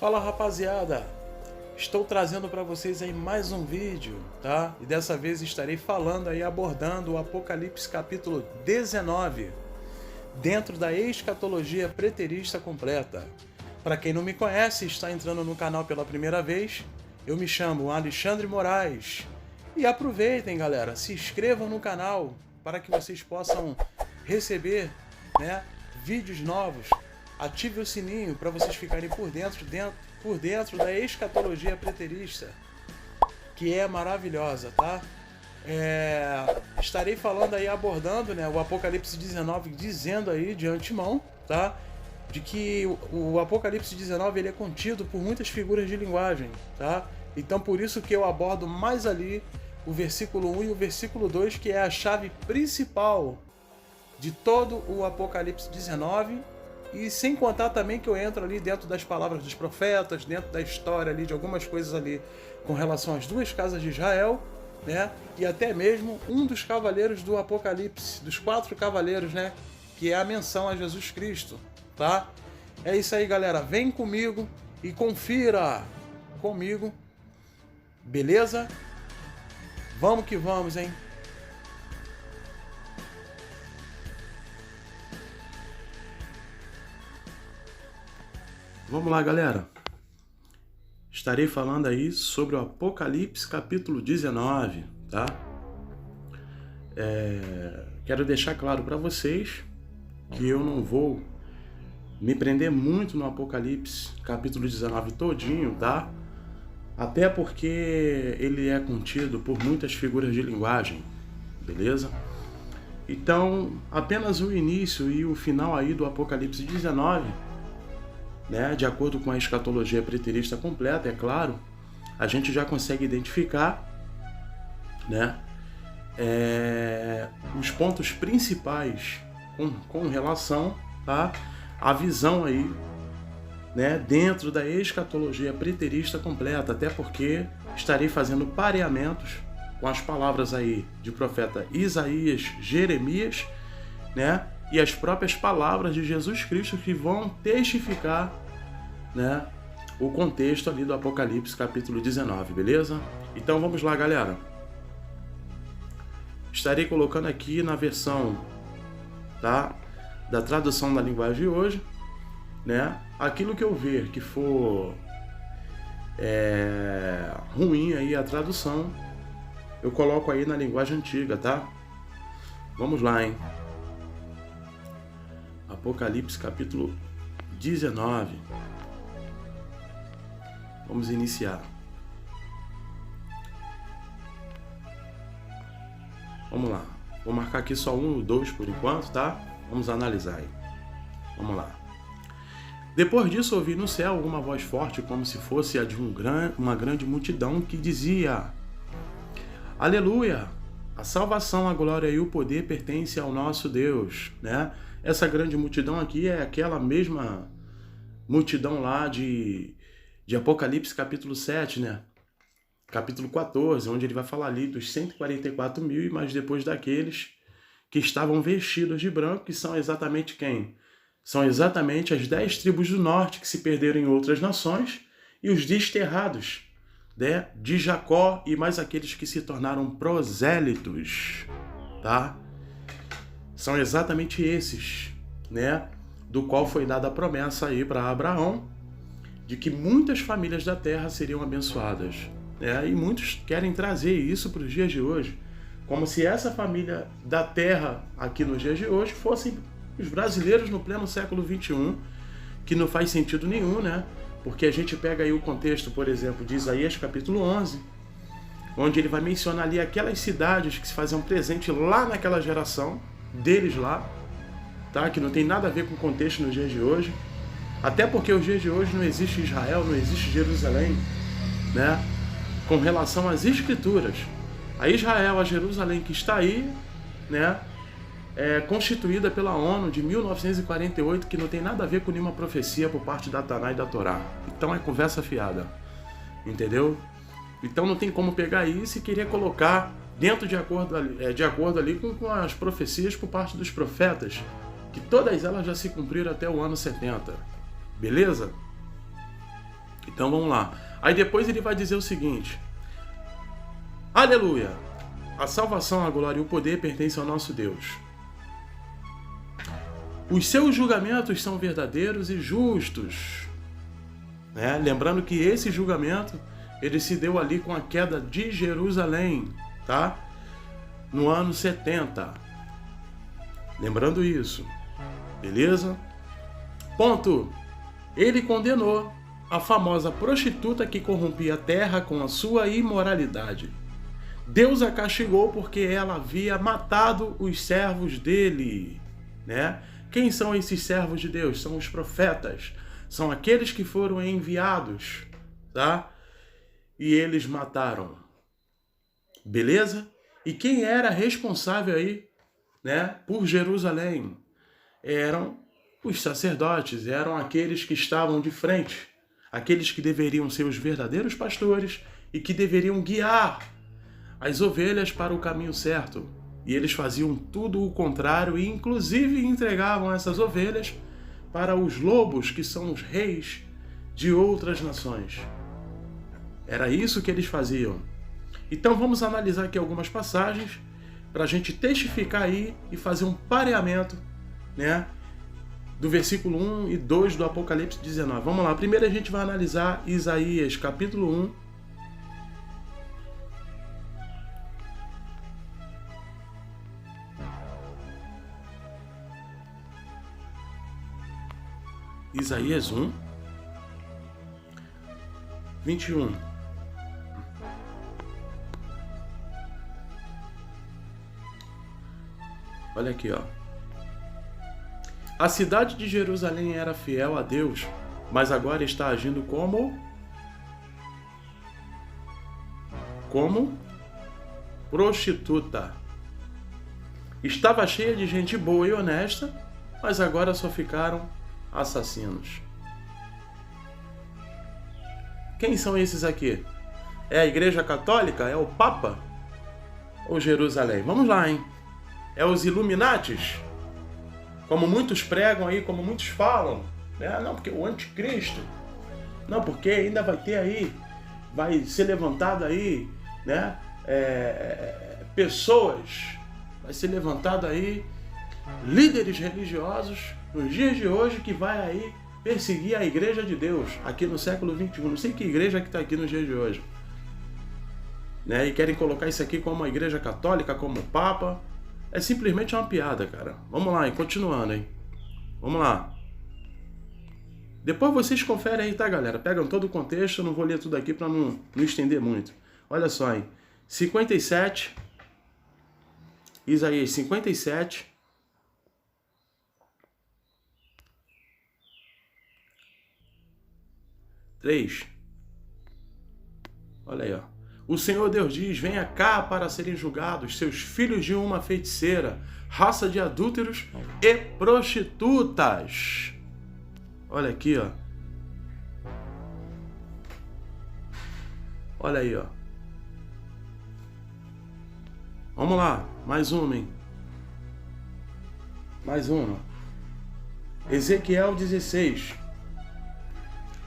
Fala rapaziada, estou trazendo para vocês aí mais um vídeo, tá? E dessa vez estarei falando aí, abordando o Apocalipse capítulo 19, dentro da escatologia preterista completa. Para quem não me conhece, está entrando no canal pela primeira vez, eu me chamo Alexandre Moraes. E aproveitem galera, se inscrevam no canal para que vocês possam receber, vídeos novos. Ative o sininho para vocês ficarem por dentro da escatologia preterista, que é maravilhosa, tá? Estarei falando aí, abordando o Apocalipse 19, dizendo aí de antemão, tá? De que o Apocalipse 19 ele é contido por muitas figuras de linguagem, tá? Então por isso que eu abordo mais ali o versículo 1 e o versículo 2, que é a chave principal de todo o Apocalipse 19, e sem contar também que eu entro ali dentro das palavras dos profetas, dentro da história ali de algumas coisas ali com relação às duas casas de Israel, e até mesmo um dos cavaleiros do Apocalipse, dos 4 cavaleiros, que é a menção a Jesus Cristo, tá? É isso aí galera, vem comigo e confira comigo, beleza? Vamos que vamos, hein? Vamos lá, galera. Estarei falando aí sobre o Apocalipse capítulo 19, tá? Quero deixar claro para vocês que eu não vou me prender muito no Apocalipse capítulo 19 todinho, tá? Até porque ele é contido por muitas figuras de linguagem, beleza? Então, apenas o início e o final aí do Apocalipse 19, de acordo com a escatologia preterista completa, é claro, a gente já consegue identificar, os pontos principais com relação, tá, à visão aí, dentro da escatologia preterista completa, até porque estarei fazendo pareamentos com as palavras aí de profeta Isaías, Jeremias, e as próprias palavras de Jesus Cristo, que vão testificar, o contexto ali do Apocalipse capítulo 19, beleza? Então vamos lá, galera. Estarei colocando aqui na versão, tá, da tradução da linguagem de hoje, aquilo que eu ver que for ruim aí a tradução, eu coloco aí na linguagem antiga, tá? Vamos lá, hein? Apocalipse capítulo 19. Vamos iniciar. Vamos lá. Vou marcar aqui só 1 ou 2 por enquanto, tá? Vamos analisar aí. Vamos lá. Depois disso ouvi no céu alguma voz forte, como se fosse a de uma grande multidão, que dizia: Aleluia! A salvação, a glória e o poder pertencem ao nosso Deus, Essa grande multidão aqui é aquela mesma multidão lá de Apocalipse capítulo 7, capítulo 14, onde ele vai falar ali dos 144 mil, e mais depois daqueles que estavam vestidos de branco, que são exatamente quem? São exatamente as 10 tribos do norte que se perderam em outras nações, e os desterrados, de Jacó, e mais aqueles que se tornaram prosélitos, tá? São exatamente esses, do qual foi dada a promessa aí para Abraão, de que muitas famílias da terra seriam abençoadas. E muitos querem trazer isso para os dias de hoje, como se essa família da terra aqui nos dias de hoje fossem os brasileiros no pleno século XXI, que não faz sentido nenhum, porque a gente pega aí o contexto, por exemplo, de Isaías capítulo 11, onde ele vai mencionar ali aquelas cidades que se faziam presente lá naquela geração, deles lá, tá? Que não tem nada a ver com o contexto nos dias de hoje, até porque os dias de hoje não existe Israel, não existe Jerusalém, com relação às escrituras. A Israel, a Jerusalém que está aí, é constituída pela ONU de 1948, que não tem nada a ver com nenhuma profecia por parte da Taná e da Torá. Então é conversa fiada, entendeu? Então não tem como pegar isso e querer colocar dentro de acordo ali com as profecias por parte dos profetas, que todas elas já se cumpriram até o ano 70. Beleza? Então vamos lá. Aí depois ele vai dizer o seguinte: aleluia! A salvação, a glória e o poder pertencem ao nosso Deus. Os seus julgamentos são verdadeiros e justos. Lembrando que esse julgamento ele se deu ali com a queda de Jerusalém, tá? No ano 70. Lembrando isso. Beleza? Ponto. Ele condenou a famosa prostituta que corrompia a terra com a sua imoralidade. Deus a castigou porque ela havia matado os servos dele, né? Quem são esses servos de Deus? São os profetas. São aqueles que foram enviados, tá? E eles mataram. Beleza? E quem era responsável aí, né, por Jerusalém? Eram os sacerdotes, eram aqueles que estavam de frente, aqueles que deveriam ser os verdadeiros pastores e que deveriam guiar as ovelhas para o caminho certo. E eles faziam tudo o contrário e inclusive entregavam essas ovelhas para os lobos, que são os reis de outras nações. Era isso que eles faziam. Então vamos analisar aqui algumas passagens para a gente testificar aí e fazer um pareamento, né, do versículo 1 e 2 do Apocalipse 19. Vamos lá, primeiro a gente vai analisar Isaías capítulo 1, Isaías 1, 21. Olha aqui, ó. A cidade de Jerusalém era fiel a Deus, mas agora está agindo como prostituta. Estava cheia de gente boa e honesta, mas agora só ficaram assassinos. Quem são esses aqui? É a Igreja Católica? É o Papa? Ou Jerusalém? Vamos lá, hein? É os Illuminatis? Como muitos pregam aí, como muitos falam, né? Não, porque o anticristo, não, porque ainda vai ter aí, vai ser levantado aí, né? Pessoas, vai ser levantado aí líderes religiosos nos dias de hoje que vai aí perseguir a Igreja de Deus aqui no século XXI. Não sei que igreja que está aqui nos dias de hoje, né? E querem colocar isso aqui como a Igreja Católica, como o Papa. É simplesmente uma piada, cara. Vamos lá, hein? Continuando, hein? Vamos lá. Depois vocês conferem aí, tá, galera? Pegam todo o contexto, eu não vou ler tudo aqui para não estender muito. Olha só, hein? 57, Isaías 57, três. Olha aí, ó. O Senhor Deus diz: venha cá para serem julgados seus filhos de uma feiticeira, raça de adúlteros e prostitutas. Olha aqui, ó. Olha aí, ó. Vamos lá, mais uma, hein? Mais uma. Ezequiel 16.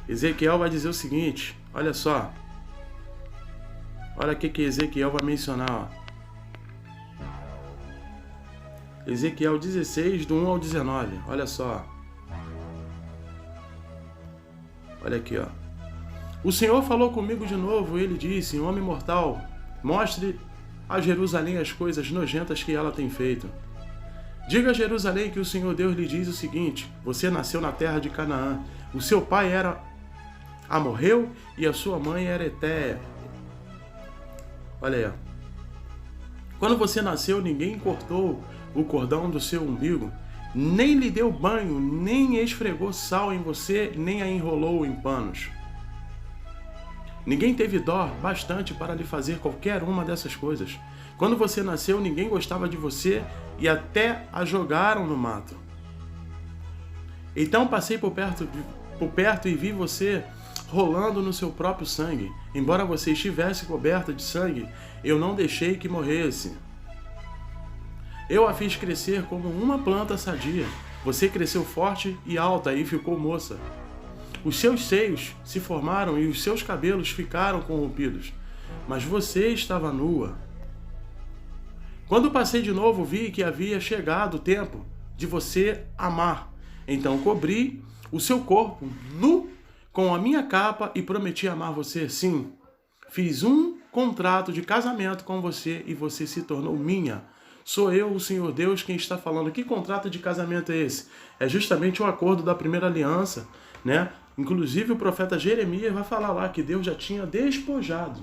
Ezequiel vai dizer o seguinte, olha só. Olha o que Ezequiel vai mencionar, ó. Ezequiel 16, do 1 ao 19. Olha só. Olha aqui, ó. O Senhor falou comigo de novo. Ele disse: homem mortal, mostre a Jerusalém as coisas nojentas que ela tem feito. Diga a Jerusalém que o Senhor Deus lhe diz o seguinte: você nasceu na terra de Canaã. O seu pai era amorreu e a sua mãe era etéia. Olha aí, ó. Quando você nasceu, ninguém cortou o cordão do seu umbigo, nem lhe deu banho, nem esfregou sal em você, nem a enrolou em panos. Ninguém teve dó bastante para lhe fazer qualquer uma dessas coisas. Quando você nasceu, ninguém gostava de você e até a jogaram no mato. Então passei por perto e vi você rolando no seu próprio sangue. Embora você estivesse coberta de sangue, eu não deixei que morresse. Eu a fiz crescer como uma planta sadia. Você cresceu forte e alta e ficou moça. Os seus seios se formaram e os seus cabelos ficaram corrompidos, mas você estava nua. Quando passei de novo, vi que havia chegado o tempo de você amar. Então cobri o seu corpo nu com a minha capa e prometi amar você. Sim, fiz um contrato de casamento com você e você se tornou minha. Sou eu, o Senhor Deus, quem está falando. Que contrato de casamento é esse? É justamente o acordo da primeira aliança, né? Inclusive o profeta Jeremias vai falar lá que Deus já tinha despojado.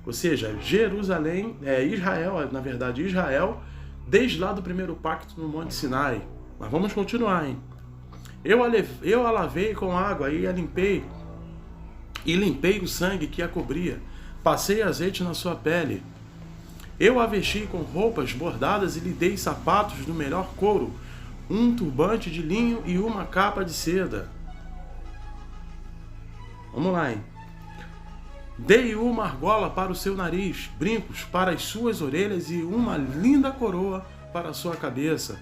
Ou seja, Jerusalém, Israel, na verdade Israel, desde lá do primeiro pacto no Monte Sinai. Mas vamos continuar, hein? Eu a lavei com água e a limpei, e limpei o sangue que a cobria. Passei azeite na sua pele. Eu a vesti com roupas bordadas e lhe dei sapatos do melhor couro, um turbante de linho e uma capa de seda. Vamos lá, hein? Dei uma argola para o seu nariz, brincos para as suas orelhas e uma linda coroa para a sua cabeça.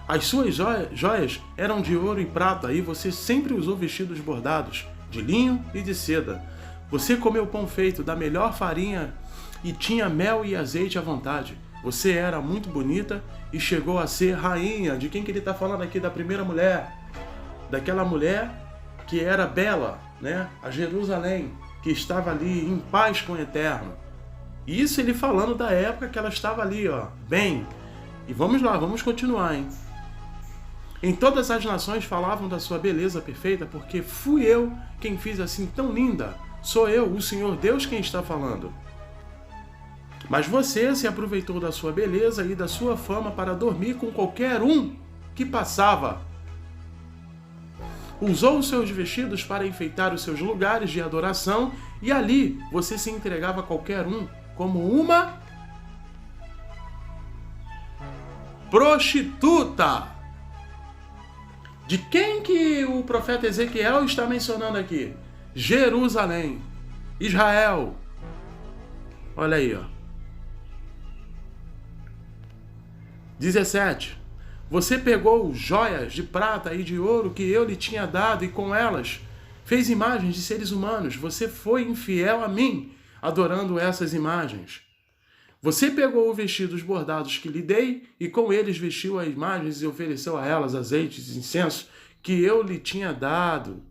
As suas joias eram de ouro e prata, e você sempre usou vestidos bordados, de linho e de seda. Você comeu pão feito da melhor farinha e tinha mel e azeite à vontade. Você era muito bonita e chegou a ser rainha. De quem que ele está falando aqui? Da primeira mulher. Daquela mulher que era bela, né? A Jerusalém, que estava ali em paz com o Eterno. Isso ele falando da época que ela estava ali, ó, bem. E vamos lá, vamos continuar, hein? Em todas as nações falavam da sua beleza perfeita, porque fui eu quem fiz assim tão linda. Sou eu, o Senhor Deus, quem está falando. Mas você se aproveitou da sua beleza e da sua fama para dormir com qualquer um que passava. Usou os seus vestidos para enfeitar os seus lugares de adoração e ali você se entregava a qualquer um como uma prostituta. De quem que o profeta Ezequiel está mencionando aqui? Jerusalém, Israel. Olha aí, ó. 17. Você pegou joias de prata e de ouro que eu lhe tinha dado e com elas fez imagens de seres humanos. Você foi infiel a mim, adorando essas imagens. Você pegou os vestidos bordados que lhe dei e com eles vestiu as imagens e ofereceu a elas azeites e incenso que eu lhe tinha dado.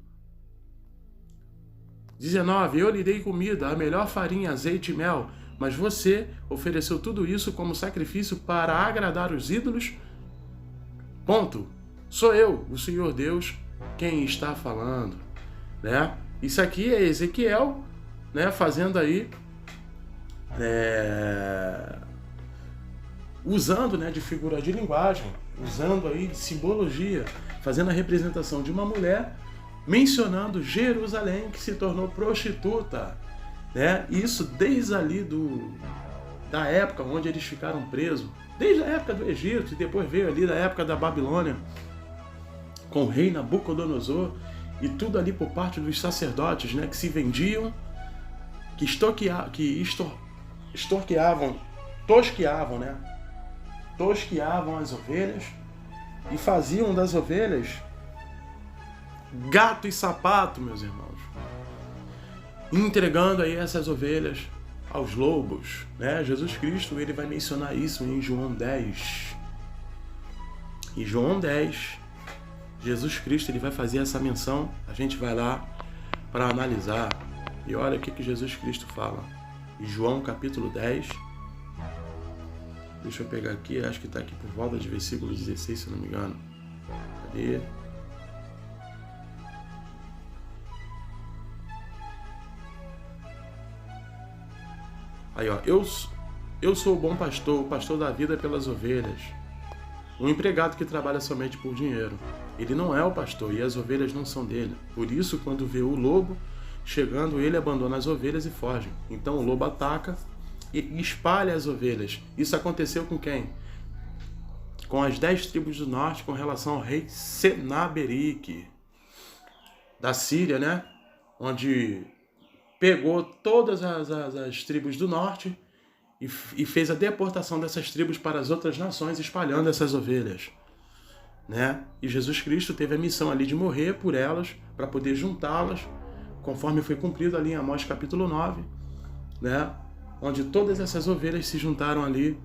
19. Eu lhe dei comida, a melhor farinha, azeite e mel, mas você ofereceu tudo isso como sacrifício para agradar os ídolos. Ponto. Sou eu, o Senhor Deus, quem está falando, né? Isso aqui é Ezequiel, né, fazendo aí usando, né, de figura de linguagem, usando aí de simbologia, fazendo a representação de uma mulher, mencionando Jerusalém, que se tornou prostituta, né? Isso desde ali da época onde eles ficaram presos, desde a época do Egito, e depois veio ali da época da Babilônia, com o rei Nabucodonosor, e tudo ali por parte dos sacerdotes, né, que se vendiam, que tosqueavam, né? Tosqueavam as ovelhas e faziam das ovelhas gato e sapato, meus irmãos. Entregando aí essas ovelhas aos lobos, né? Jesus Cristo, ele vai mencionar isso em João 10. Em João 10, Jesus Cristo, ele vai fazer essa menção. A gente vai lá para analisar. E olha o que Jesus Cristo fala. Em João capítulo 10. Deixa eu pegar aqui, acho que está aqui por volta de versículo 16, se não me engano. Cadê? Aí, ó. Eu sou o bom pastor, o pastor da vida pelas ovelhas. Um empregado que trabalha somente por dinheiro. Ele não é o pastor e as ovelhas não são dele. Por isso, quando vê o lobo chegando, ele abandona as ovelhas e foge. Então o lobo ataca e espalha as ovelhas. Isso aconteceu com quem? Com as 10 tribos do norte com relação ao rei Senaberique da Síria, né? Onde pegou todas as tribos do norte e fez a deportação dessas tribos para as outras nações, espalhando essas ovelhas. né? E Jesus Cristo teve a missão ali de morrer por elas, para poder juntá-las, conforme foi cumprido ali em Amós capítulo 9, né? Onde todas essas ovelhas se juntaram ali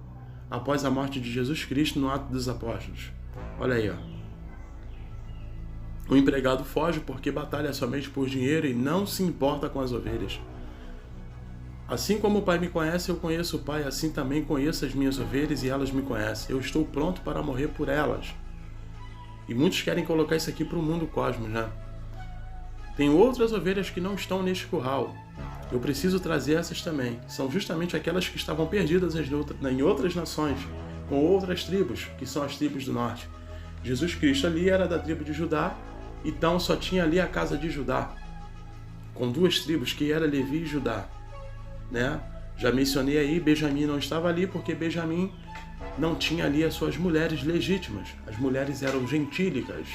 após a morte de Jesus Cristo no Ato dos Apóstolos. Olha aí, ó. O empregado foge porque batalha somente por dinheiro e não se importa com as ovelhas. Assim como o Pai me conhece, eu conheço o Pai, assim também conheço as minhas ovelhas e elas me conhecem. Eu estou pronto para morrer por elas. E muitos querem colocar isso aqui para o mundo cosmos, né? Tem outras ovelhas que não estão neste curral. Eu preciso trazer essas também. São justamente aquelas que estavam perdidas em outras nações, com outras tribos, que são as tribos do norte. Jesus Cristo ali era da tribo de Judá, então só tinha ali a casa de Judá, com duas tribos, que era Levi e Judá, né? Já mencionei aí, Benjamim não estava ali, porque Benjamim não tinha ali as suas mulheres legítimas. As mulheres eram gentílicas,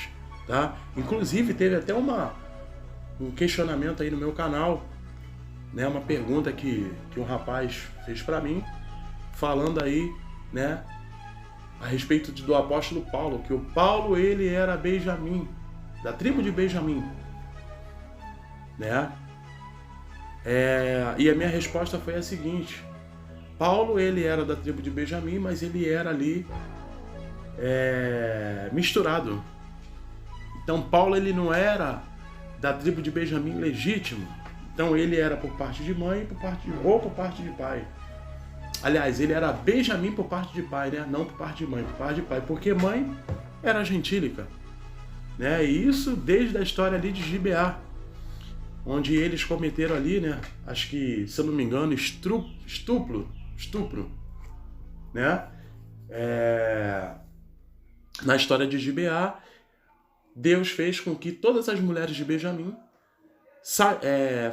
tá? Inclusive, teve até um questionamento aí no meu canal, né? Uma pergunta que um rapaz fez para mim, falando aí, né? A respeito do apóstolo Paulo, que o Paulo, ele era Benjamim, da tribo de Benjamim, né? E a minha resposta foi a seguinte: Paulo, ele era da tribo de Benjamim, mas ele era ali misturado. Então Paulo, ele não era da tribo de Benjamim legítimo. Então ele era por parte de mãe ou por parte de pai. Aliás, ele era Benjamim por parte de pai, né? Não por parte de mãe, por parte de pai, porque mãe era gentílica, né? E isso desde a história ali de Gibeá, onde eles cometeram ali, né? Acho que, se eu não me engano, estupro, né? Na história de Gibeá, Deus fez com que todas as mulheres de Benjamim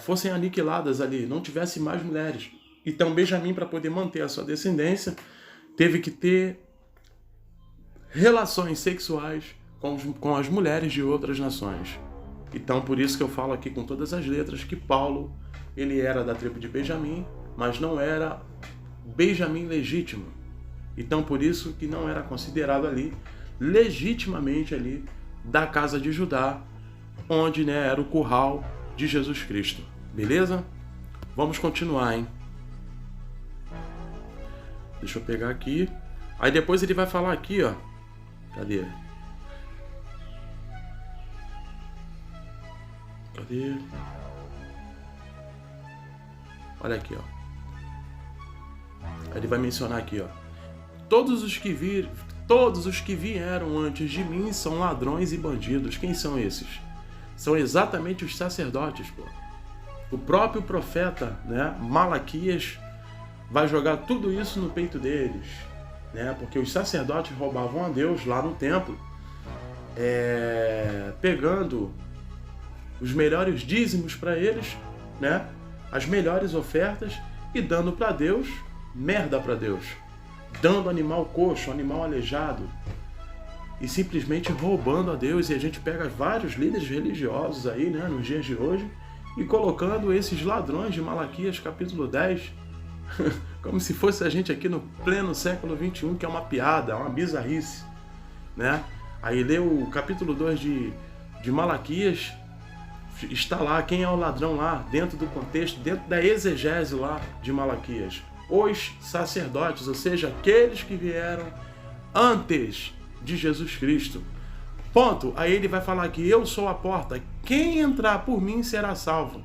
fossem aniquiladas ali, não tivesse mais mulheres. Então Benjamim, para poder manter a sua descendência, teve que ter relações sexuais com as mulheres de outras nações. Então, por isso que eu falo aqui com todas as letras que Paulo, ele era da tribo de Benjamim, mas não era Benjamim legítimo. Então, por isso que não era considerado ali, legitimamente ali, da casa de Judá, onde, né, era o curral de Jesus Cristo. Beleza? Vamos continuar, hein? Deixa eu pegar aqui. Aí depois ele vai falar aqui, ó. Cadê? Olha aqui, ó. Aí ele vai mencionar aqui, ó. Todos os que vieram antes de mim são ladrões e bandidos. Quem são esses? São exatamente os sacerdotes, pô. O próprio profeta, né, Malaquias, vai jogar tudo isso no peito deles, né? Porque os sacerdotes roubavam a Deus lá no templo, pegando os melhores dízimos para eles, né? As melhores ofertas, e dando para Deus merda para Deus, dando animal coxo, animal aleijado, e simplesmente roubando a Deus. E a gente pega vários líderes religiosos aí, né, nos dias de hoje, e colocando esses ladrões de Malaquias capítulo 10 como se fosse a gente aqui no pleno século XXI, que é uma piada, uma bizarrice, né? Aí lê o capítulo 2 de Malaquias, está lá quem é o ladrão lá, dentro do contexto, dentro da exegese lá de Malaquias. Os sacerdotes, ou seja, aqueles que vieram antes de Jesus Cristo. Ponto. Aí ele vai falar que eu sou a porta, quem entrar por mim será salvo.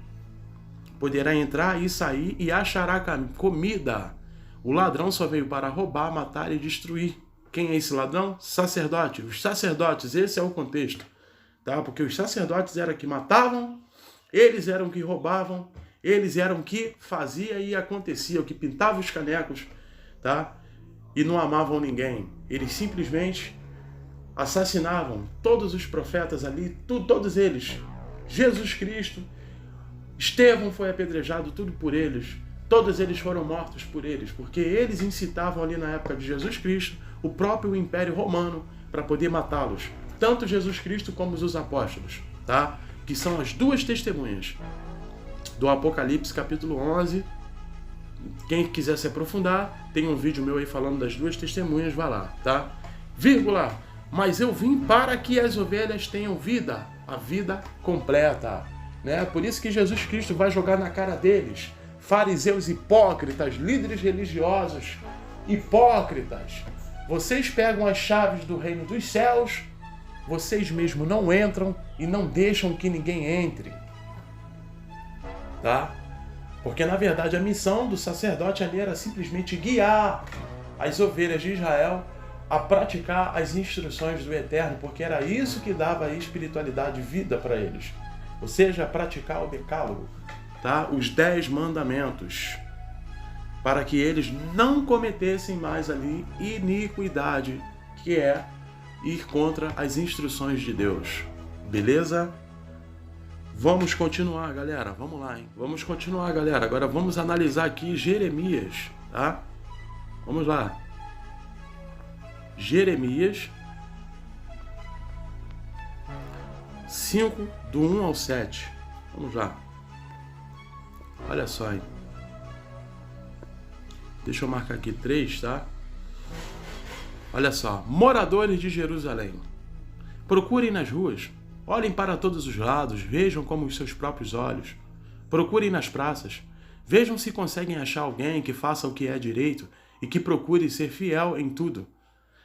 Poderá entrar e sair e achará comida. O ladrão só veio para roubar, matar e destruir. Quem é esse ladrão? Sacerdote. Os sacerdotes, esse é o contexto, tá? Porque os sacerdotes eram que matavam, eles eram que roubavam, eles eram que fazia e acontecia, o que pintava os canecos, tá? E não amavam ninguém. Eles simplesmente assassinavam todos os profetas ali, todos eles. Jesus Cristo, Estevão foi apedrejado, tudo por eles. Todos eles foram mortos por eles, porque eles incitavam ali na época de Jesus Cristo o próprio Império Romano para poder matá-los. Tanto Jesus Cristo como os apóstolos, tá? Que são as duas testemunhas do Apocalipse capítulo 11. Quem quiser se aprofundar, tem um vídeo meu aí falando das duas testemunhas, vai lá, tá? Vírgula, mas eu vim para que as ovelhas tenham vida, a vida completa. Né? Por isso que Jesus Cristo vai jogar na cara deles, fariseus hipócritas, líderes religiosos hipócritas. Vocês pegam as chaves do reino dos céus, vocês mesmos não entram e não deixam que ninguém entre. Tá? Porque na verdade a missão do sacerdote ali era simplesmente guiar as ovelhas de Israel a praticar as instruções do Eterno, porque era isso que dava espiritualidade e vida para eles. Ou seja, praticar o decálogo, tá? Os 10 mandamentos, para que eles não cometessem mais ali iniquidade, que é ir contra as instruções de Deus. Beleza? Vamos continuar, galera. Vamos lá, hein? Vamos continuar, galera. Agora vamos analisar aqui Jeremias, tá? Vamos lá. Jeremias 5, do 1 ao 7. Vamos lá. Olha só, hein? Deixa eu marcar aqui 3, tá? Olha só. Moradores de Jerusalém, procurem nas ruas, olhem para todos os lados, vejam como os seus próprios olhos. Procurem nas praças, vejam se conseguem achar alguém que faça o que é direito e que procure ser fiel em tudo.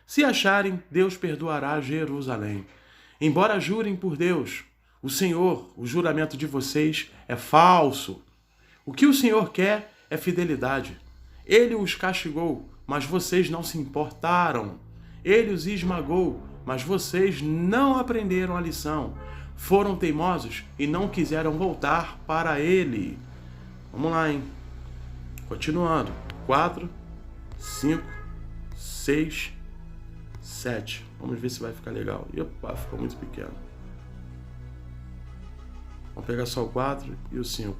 Se acharem, Deus perdoará Jerusalém. Embora jurem por Deus, o Senhor, o juramento de vocês é falso. O que o Senhor quer é fidelidade. Ele os castigou, mas vocês não se importaram. Ele os esmagou, mas vocês não aprenderam a lição. Foram teimosos e não quiseram voltar para ele. Vamos lá, hein? Continuando. 4, 5, 6, 7. Vamos ver se vai ficar legal. Opa, ficou muito pequeno. Vamos pegar só o 4 e o 5.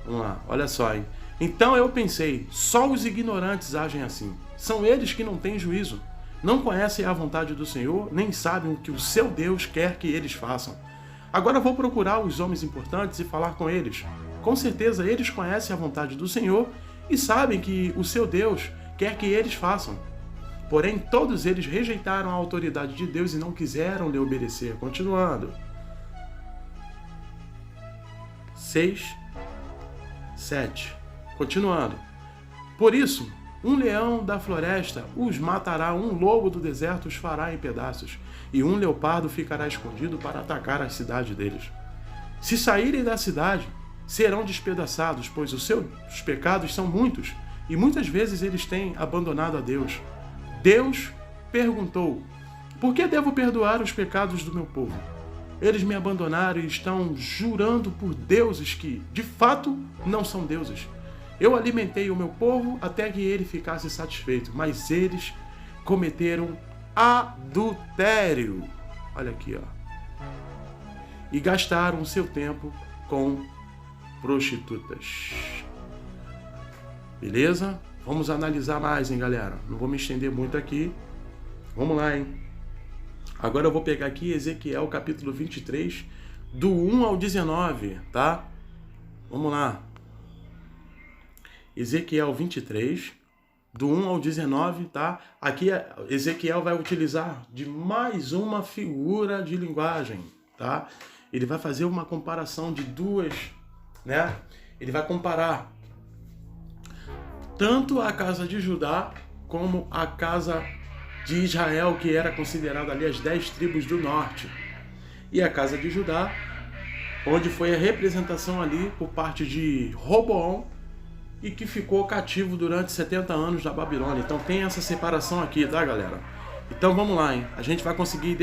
Vamos lá, olha só, hein? Então eu pensei, só os ignorantes agem assim. São eles que não têm juízo. Não conhecem a vontade do Senhor, nem sabem o que o seu Deus quer que eles façam. Agora vou procurar os homens importantes e falar com eles. Com certeza eles conhecem a vontade do Senhor e sabem que o seu Deus quer que eles façam. Porém, todos eles rejeitaram a autoridade de Deus e não quiseram lhe obedecer. Continuando. 6, 7. Continuando. Por isso, um leão da floresta os matará, um lobo do deserto os fará em pedaços, e um leopardo ficará escondido para atacar a cidade deles. Se saírem da cidade, serão despedaçados, pois os seus pecados são muitos, e muitas vezes eles têm abandonado a Deus. Deus perguntou: por que devo perdoar os pecados do meu povo? Eles me abandonaram e estão jurando por deuses que, de fato, não são deuses. Eu alimentei o meu povo até que ele ficasse satisfeito, mas eles cometeram adultério. Olha aqui, ó. E gastaram o seu tempo com prostitutas. Beleza? Vamos analisar mais, hein, galera? Não vou me estender muito aqui. Vamos lá, hein? Agora eu vou pegar aqui Ezequiel capítulo 23, do 1 ao 19, tá? Vamos lá. Ezequiel 23, do 1 ao 19, tá? Aqui Ezequiel vai utilizar de mais uma figura de linguagem, tá? Ele vai fazer uma comparação de duas, né? Ele vai comparar tanto a casa de Judá como a casa de Israel, que era considerada ali as 10 tribos do norte. E a casa de Judá, onde foi a representação ali por parte de Roboão, e que ficou cativo durante 70 anos da Babilônia. Então tem essa separação aqui, tá, galera? Então vamos lá, hein? A gente vai conseguir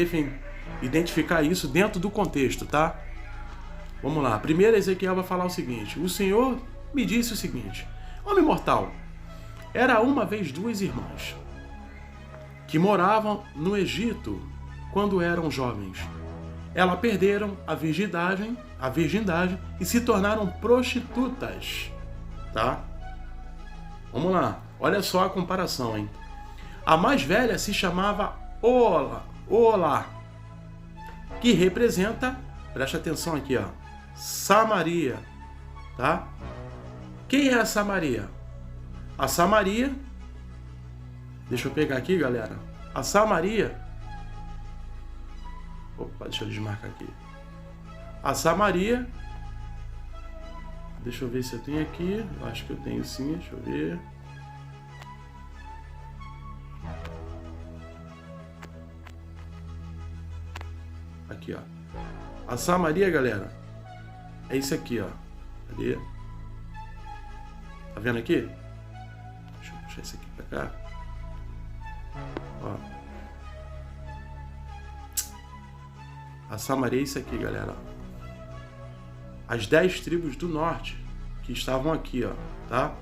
identificar isso dentro do contexto, tá? Vamos lá. Primeiro Ezequiel vai falar o seguinte: o Senhor me disse o seguinte: homem mortal, era uma vez duas irmãs que moravam no Egito quando eram jovens. Elas perderam a virgindade e se tornaram prostitutas. Tá? Vamos lá. Olha só a comparação, hein? A mais velha se chamava Olá, que representa, preste atenção aqui, ó, Samaria, tá? Quem é a Samaria? A Samaria, deixa eu pegar aqui, galera. A Samaria Opa, deixa eu desmarcar aqui. A Samaria. Deixa eu ver se eu tenho aqui. Eu acho que eu tenho sim, deixa eu ver. Aqui, ó. A Samaria, galera, é isso aqui, ó. Cadê? Tá vendo aqui? Deixa eu puxar isso aqui pra cá. Ó. A Samaria é isso aqui, galera. As 10 tribos do norte que estavam aqui, ó, tá?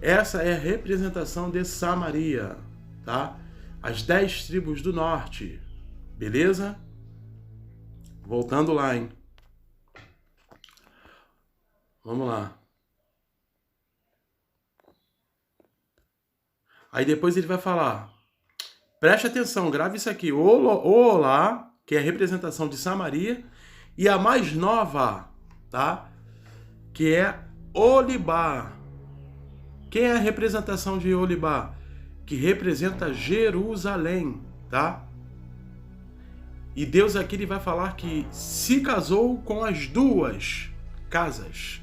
Essa é a representação de Samaria, tá? As 10 tribos do norte, beleza? Voltando lá, hein? Vamos lá. Aí depois ele vai falar, preste atenção, grave isso aqui, o Olá, que é a representação de Samaria, e a mais nova, tá? Que é Olibá. Quem é a representação de Olibá? Que representa Jerusalém, tá? E Deus aqui ele vai falar que se casou com as duas casas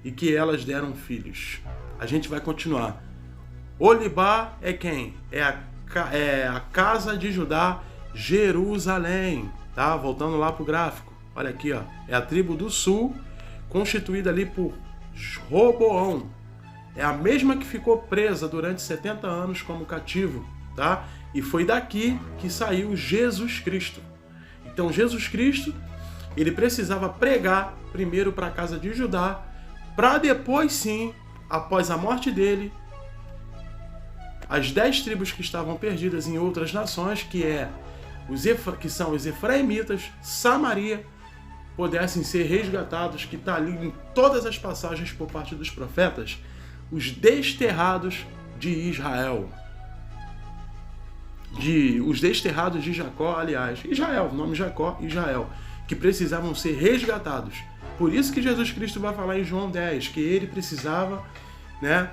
e que elas deram filhos. A gente vai continuar. Olibá é quem? É a casa de Judá, Jerusalém, tá? Voltando lá pro gráfico. Olha aqui, ó. É a tribo do sul, constituída ali por Roboão. É a mesma que ficou presa durante 70 anos como cativo, tá? E foi daqui que saiu Jesus Cristo. Então Jesus Cristo, ele precisava pregar primeiro para a casa de Judá, para depois sim, após a morte dele, as 10 tribos que estavam perdidas em outras nações, que são os efraimitas, Samaria, pudessem ser resgatados, que está ali em todas as passagens por parte dos profetas, os desterrados de Israel. Os desterrados de Jacó, aliás, Israel, o nome Jacó, Israel, que precisavam ser resgatados. Por isso que Jesus Cristo vai falar em João 10, que ele precisava, né,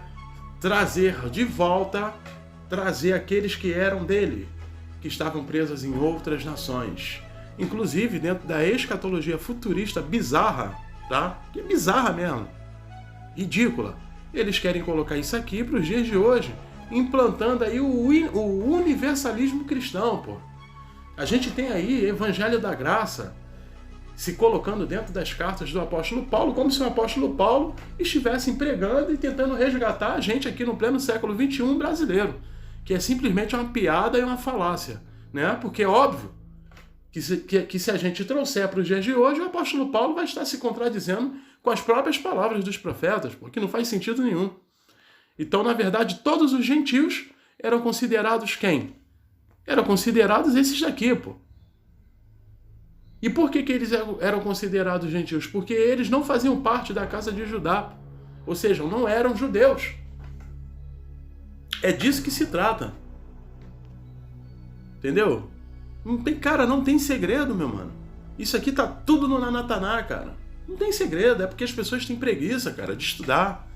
trazer de volta, trazer aqueles que eram dele, que estavam presos em outras nações. Inclusive dentro da escatologia futurista bizarra, tá? Que é bizarra mesmo, ridícula. Eles querem colocar isso aqui para os dias de hoje, implantando aí o universalismo cristão, pô. A gente tem aí Evangelho da Graça se colocando dentro das cartas do apóstolo Paulo, como se o apóstolo Paulo estivesse pregando e tentando resgatar a gente aqui no pleno século XXI brasileiro, que é simplesmente uma piada e uma falácia, né? Porque é óbvio que se a gente trouxer para os dias de hoje, o apóstolo Paulo vai estar se contradizendo com as próprias palavras dos profetas, porque não faz sentido nenhum. Então, na verdade, todos os gentios eram considerados quem? Eram considerados esses daqui, pô. E por que eles eram considerados gentios? Porque eles não faziam parte da casa de Judá. Ou seja, não eram judeus. É disso que se trata. Entendeu? Não tem segredo, meu mano. Isso aqui tá tudo no Nanataná, cara. Não tem segredo, é porque as pessoas têm preguiça, cara, de estudar.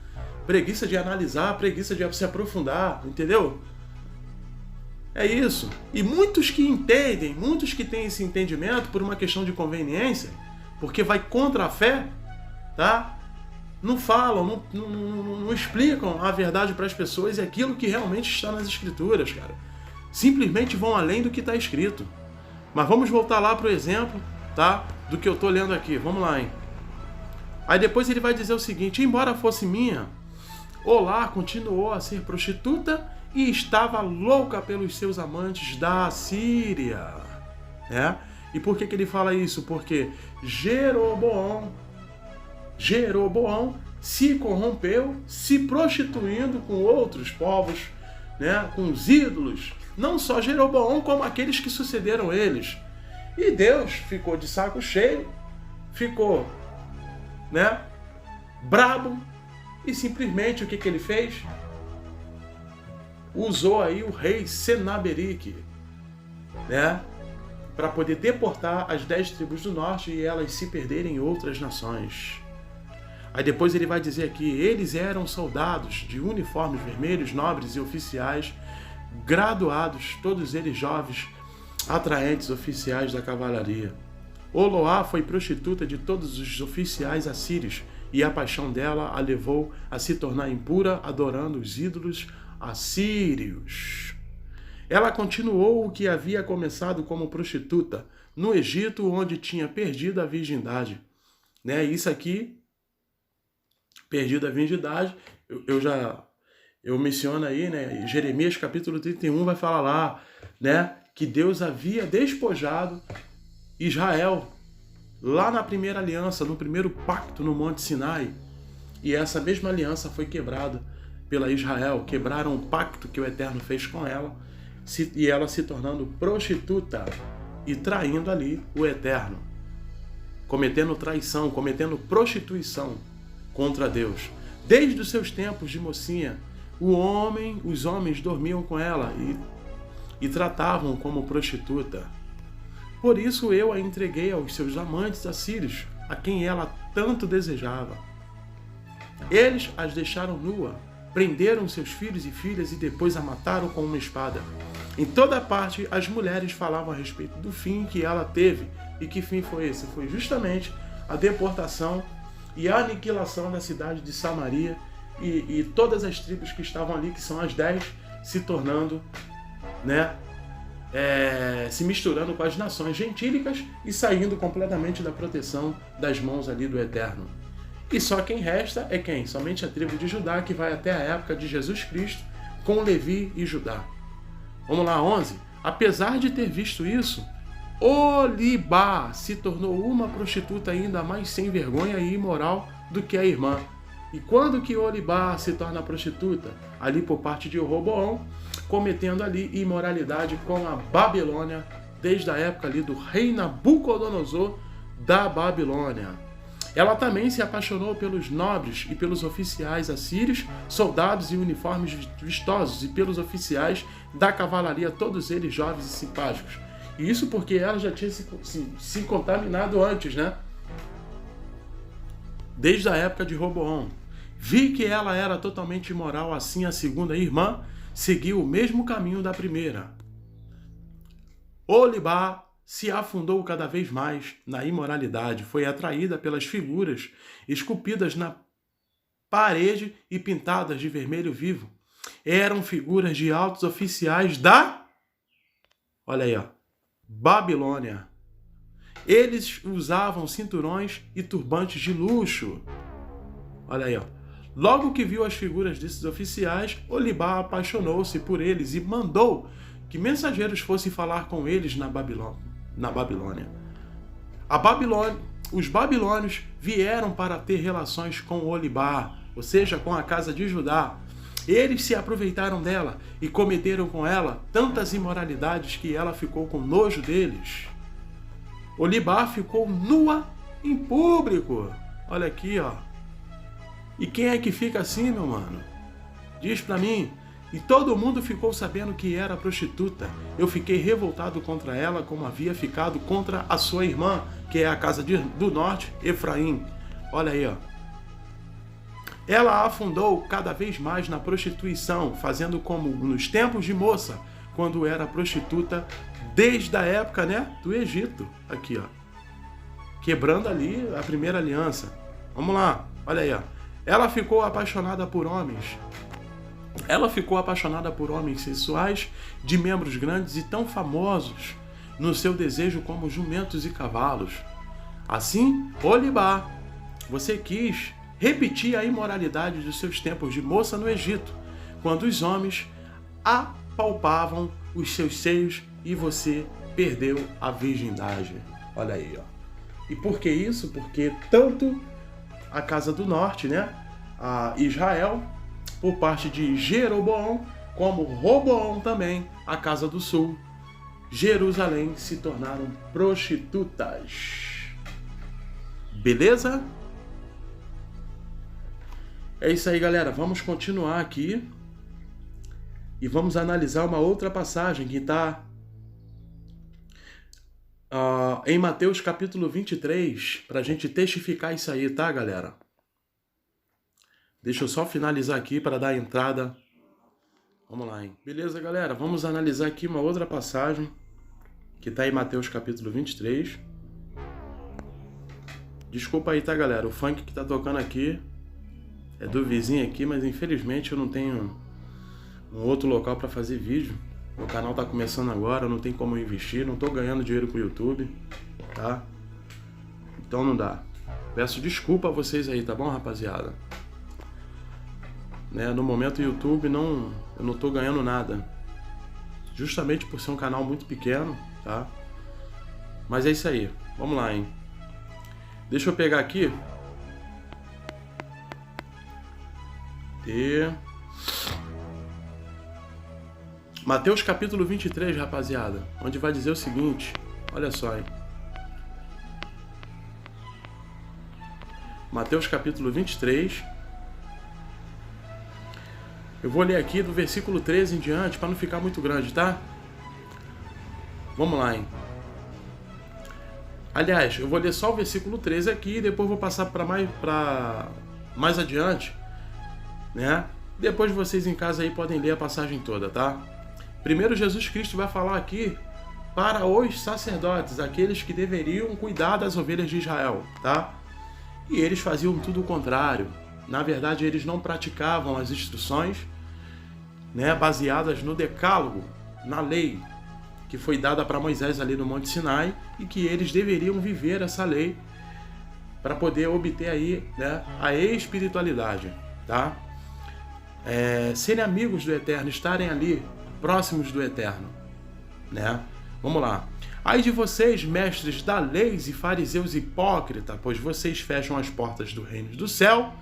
Preguiça de analisar, preguiça de se aprofundar, entendeu? É isso. E muitos que entendem, muitos que têm esse entendimento por uma questão de conveniência, porque vai contra a fé, tá? Não falam, não explicam a verdade para as pessoas e aquilo que realmente está nas escrituras, cara. Simplesmente vão além do que está escrito. Mas vamos voltar lá para o exemplo, tá? Do que eu estou lendo aqui. Vamos lá, hein? Aí depois ele vai dizer o seguinte: embora fosse minha, Olá continuou a ser prostituta e estava louca pelos seus amantes da Síria. É? E por que ele fala isso? Porque Jeroboão se corrompeu, se prostituindo com outros povos, né? Com os ídolos. Não só Jeroboão, como aqueles que sucederam eles. E Deus ficou de saco cheio, ficou, né, brabo, e simplesmente o que ele fez? Usou aí o rei Senaberique, né, para poder deportar as 10 tribos do norte e elas se perderem em outras nações. Aí depois ele vai dizer aqui: eles eram soldados de uniformes vermelhos, nobres e oficiais, graduados, todos eles jovens, atraentes oficiais da cavalaria. Oloá foi prostituta de todos os oficiais assírios, e a paixão dela a levou a se tornar impura, adorando os ídolos assírios. Ela continuou o que havia começado como prostituta no Egito, onde tinha perdido a virgindade. Né? Isso aqui, perdido a virgindade, eu menciono aí, né? Jeremias capítulo 31 vai falar lá, né? Que Deus havia despojado Israel lá na primeira aliança, no primeiro pacto no Monte Sinai. E essa mesma aliança foi quebrada pela Israel. Quebraram o pacto que o Eterno fez com ela, e ela se tornando prostituta e traindo ali o Eterno, cometendo traição, cometendo prostituição contra Deus. Desde os seus tempos de mocinha, os homens dormiam com ela e tratavam como prostituta. Por isso eu a entreguei aos seus amantes assírios, a quem ela tanto desejava. Eles as deixaram nua, prenderam seus filhos e filhas e depois a mataram com uma espada. Em toda parte as mulheres falavam a respeito do fim que ela teve. E que fim foi esse? Foi justamente a deportação e a aniquilação da cidade de Samaria e todas as tribos que estavam ali, que são as 10, se tornando, né, se misturando com as nações gentílicas e saindo completamente da proteção das mãos ali do Eterno. E só quem resta é quem? Somente a tribo de Judá, que vai até a época de Jesus Cristo com Levi e Judá. Vamos lá, 11. Apesar de ter visto isso, Olibá se tornou uma prostituta ainda mais sem vergonha e imoral do que a irmã. E quando que Olibá se torna prostituta? Ali por parte de Roboão, cometendo ali imoralidade com a Babilônia, desde a época ali do rei Nabucodonosor da Babilônia. Ela também se apaixonou pelos nobres e pelos oficiais assírios, soldados em uniformes vistosos, e pelos oficiais da cavalaria, todos eles jovens e simpáticos. E isso porque ela já tinha se contaminado antes, né? Desde a época de Roboão. Vi que ela era totalmente imoral, assim a segunda irmã seguiu o mesmo caminho da primeira. Olibá se afundou cada vez mais na imoralidade, foi atraída pelas figuras esculpidas na parede e pintadas de vermelho vivo. Eram figuras de altos oficiais da, olha aí, ó, Babilônia. Eles usavam cinturões e turbantes de luxo. Olha aí, ó. Logo que viu as figuras desses oficiais, Olibá apaixonou-se por eles e mandou que mensageiros fossem falar com eles na Babilônia. Os babilônios vieram para ter relações com Olibá, ou seja, com a casa de Judá. Eles se aproveitaram dela e cometeram com ela tantas imoralidades que ela ficou com nojo deles. Olibá ficou nua em público. Olha aqui, ó. E quem é que fica assim, meu mano? Diz pra mim. E todo mundo ficou sabendo que era prostituta. Eu fiquei revoltado contra ela, como havia ficado contra a sua irmã, que é a casa do norte, Efraim. Olha aí, ó. Ela afundou cada vez mais na prostituição, fazendo como nos tempos de moça, quando era prostituta, desde a época, né, do Egito. Aqui, ó. Quebrando ali a primeira aliança. Vamos lá, olha aí, ó. Ela ficou apaixonada por homens. Ela ficou apaixonada por homens sensuais, de membros grandes e tão famosos no seu desejo como jumentos e cavalos. Assim, Olibá, você quis repetir a imoralidade dos seus tempos de moça no Egito, quando os homens apalpavam os seus seios e você perdeu a virgindade. Olha aí, ó. E por que isso? Porque tanto a casa do norte, né, a Israel, por parte de Jeroboão, como Roboão também, a casa do sul, Jerusalém, se tornaram prostitutas. Beleza? É isso aí, galera. Vamos continuar aqui e vamos analisar uma outra passagem que está em Mateus capítulo 23, para a gente testificar isso aí, tá, galera? Deixa eu só finalizar aqui para dar a entrada. Vamos lá, hein? Beleza, galera? Vamos analisar aqui uma outra passagem que está em Mateus capítulo 23. Desculpa aí, tá, galera? O funk que tá tocando aqui é do vizinho aqui, mas infelizmente eu não tenho um outro local para fazer vídeo. Meu canal tá começando agora, não tem como investir, não tô ganhando dinheiro com o YouTube, tá? Então não dá. Peço desculpa a vocês aí, tá bom, rapaziada? Né? No momento o YouTube eu não tô ganhando nada. Justamente por ser um canal muito pequeno, tá? Mas é isso aí. Vamos lá, hein? Deixa eu pegar aqui. Mateus capítulo 23, rapaziada. Onde vai dizer o seguinte. Olha só, hein? Mateus capítulo 23. Eu vou ler aqui do versículo 13 em diante, para não ficar muito grande, tá? Vamos lá, hein? Aliás, eu vou ler só o versículo 13 aqui e depois vou passar para mais adiante, né? Depois vocês em casa aí podem ler a passagem toda, tá? Primeiro, Jesus Cristo vai falar aqui para os sacerdotes, aqueles que deveriam cuidar das ovelhas de Israel, tá? E eles faziam tudo o contrário. Na verdade, eles não praticavam as instruções, né, baseadas no decálogo, na lei que foi dada para Moisés ali no Monte Sinai, e que eles deveriam viver essa lei para poder obter aí, né, a espiritualidade, tá? Serem amigos do Eterno, estarem ali próximos do Eterno, né? Vamos lá. Ai de vocês, mestres da lei e fariseus hipócritas, pois vocês fecham as portas do reino do céu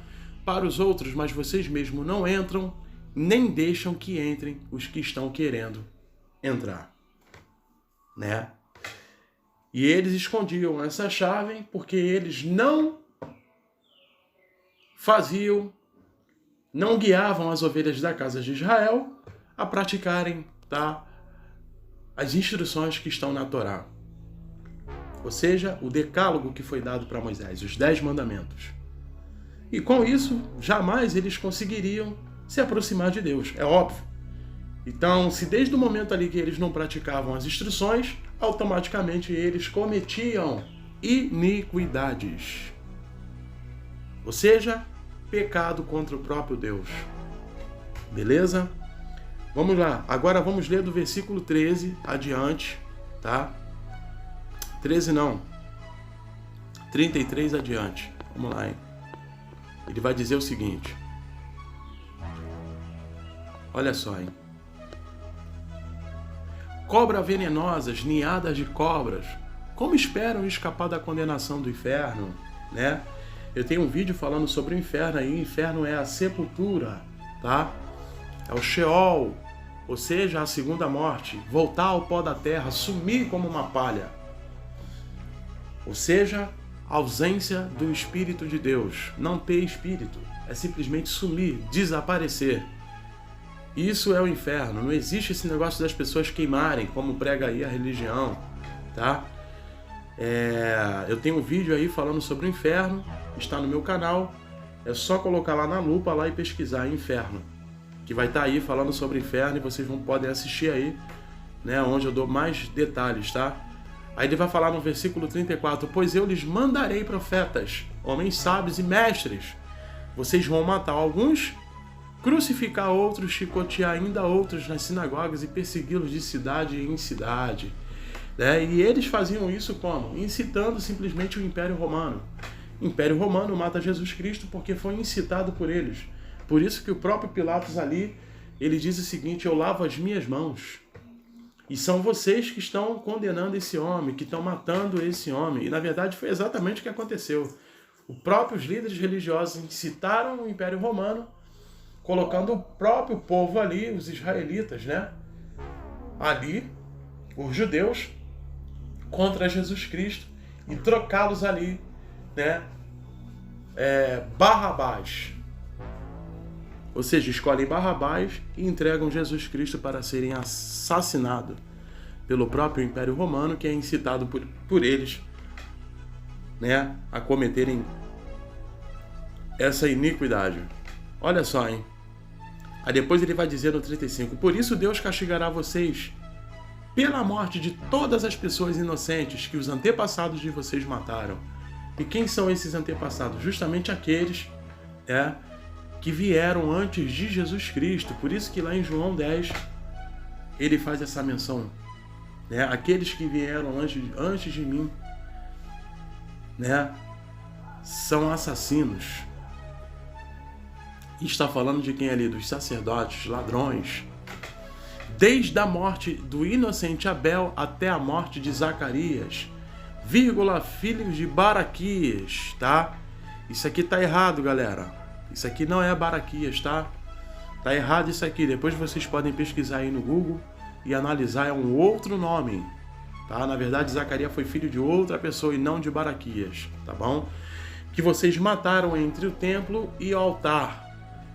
para os outros, mas vocês mesmos não entram, nem deixam que entrem os que estão querendo entrar, né? E eles escondiam essa chave porque eles não guiavam as ovelhas da casa de Israel a praticarem, tá, as instruções que estão na Torá. Ou seja, o decálogo que foi dado para Moisés, os 10 mandamentos. E com isso, jamais eles conseguiriam se aproximar de Deus, é óbvio. Então, se desde o momento ali que eles não praticavam as instruções, automaticamente eles cometiam iniquidades. Ou seja, pecado contra o próprio Deus. Beleza? Vamos lá. Agora vamos ler do versículo 13 adiante, tá? 13 não. 33 adiante. Vamos lá, hein? Ele vai dizer o seguinte. Olha só, hein? Cobras venenosas, ninhadas de cobras, como esperam escapar da condenação do inferno, né? Eu tenho um vídeo falando sobre o inferno aí. O inferno é a sepultura, tá? É o Sheol, ou seja, a segunda morte. Voltar ao pó da terra, sumir como uma palha. Ou seja, ausência do Espírito de Deus. Não ter Espírito. É simplesmente sumir, desaparecer. Isso é o inferno. Não existe esse negócio das pessoas queimarem, como prega aí a religião, tá? Eu tenho um vídeo aí falando sobre o inferno, está no meu canal. É só colocar lá na lupa lá e pesquisar inferno, que vai estar aí falando sobre o inferno e vocês podem assistir aí, né, onde eu dou mais detalhes, tá? Aí ele vai falar no versículo 34, pois eu lhes mandarei profetas, homens sábios e mestres. Vocês vão matar alguns, crucificar outros, chicotear ainda outros nas sinagogas e persegui-los de cidade em cidade. Né? E eles faziam isso como? Incitando simplesmente o Império Romano. O Império Romano mata Jesus Cristo porque foi incitado por eles. Por isso que o próprio Pilatos ali, ele diz o seguinte, eu lavo as minhas mãos. E são vocês que estão condenando esse homem, que estão matando esse homem. E na verdade foi exatamente o que aconteceu. Os próprios líderes religiosos incitaram o Império Romano, colocando o próprio povo ali, os israelitas, né? Ali, os judeus, contra Jesus Cristo e trocá-los ali, né? Barrabás. Ou seja, escolhem Barrabás e entregam Jesus Cristo para serem assassinados pelo próprio Império Romano, que é incitado por eles, né, a cometerem essa iniquidade. Olha só, hein? Aí depois ele vai dizer no 35, por isso Deus castigará vocês pela morte de todas as pessoas inocentes que os antepassados de vocês mataram. E quem são esses antepassados? Justamente aqueles que vieram antes de Jesus Cristo. Por isso que lá em João 10 ele faz essa menção. Aqueles que vieram antes de mim, são assassinos. E está falando de quem ali? Dos sacerdotes, ladrões. Desde a morte do inocente Abel até a morte de Zacarias, filhos de Baraquias, tá? Isso aqui tá errado, galera. Isso aqui não é Baraquias, tá? Tá errado isso aqui. Depois vocês podem pesquisar aí no Google e analisar, é um outro nome, tá? Na verdade, Zacarias foi filho de outra pessoa e não de Baraquias, tá bom? Que vocês mataram entre o templo e o altar.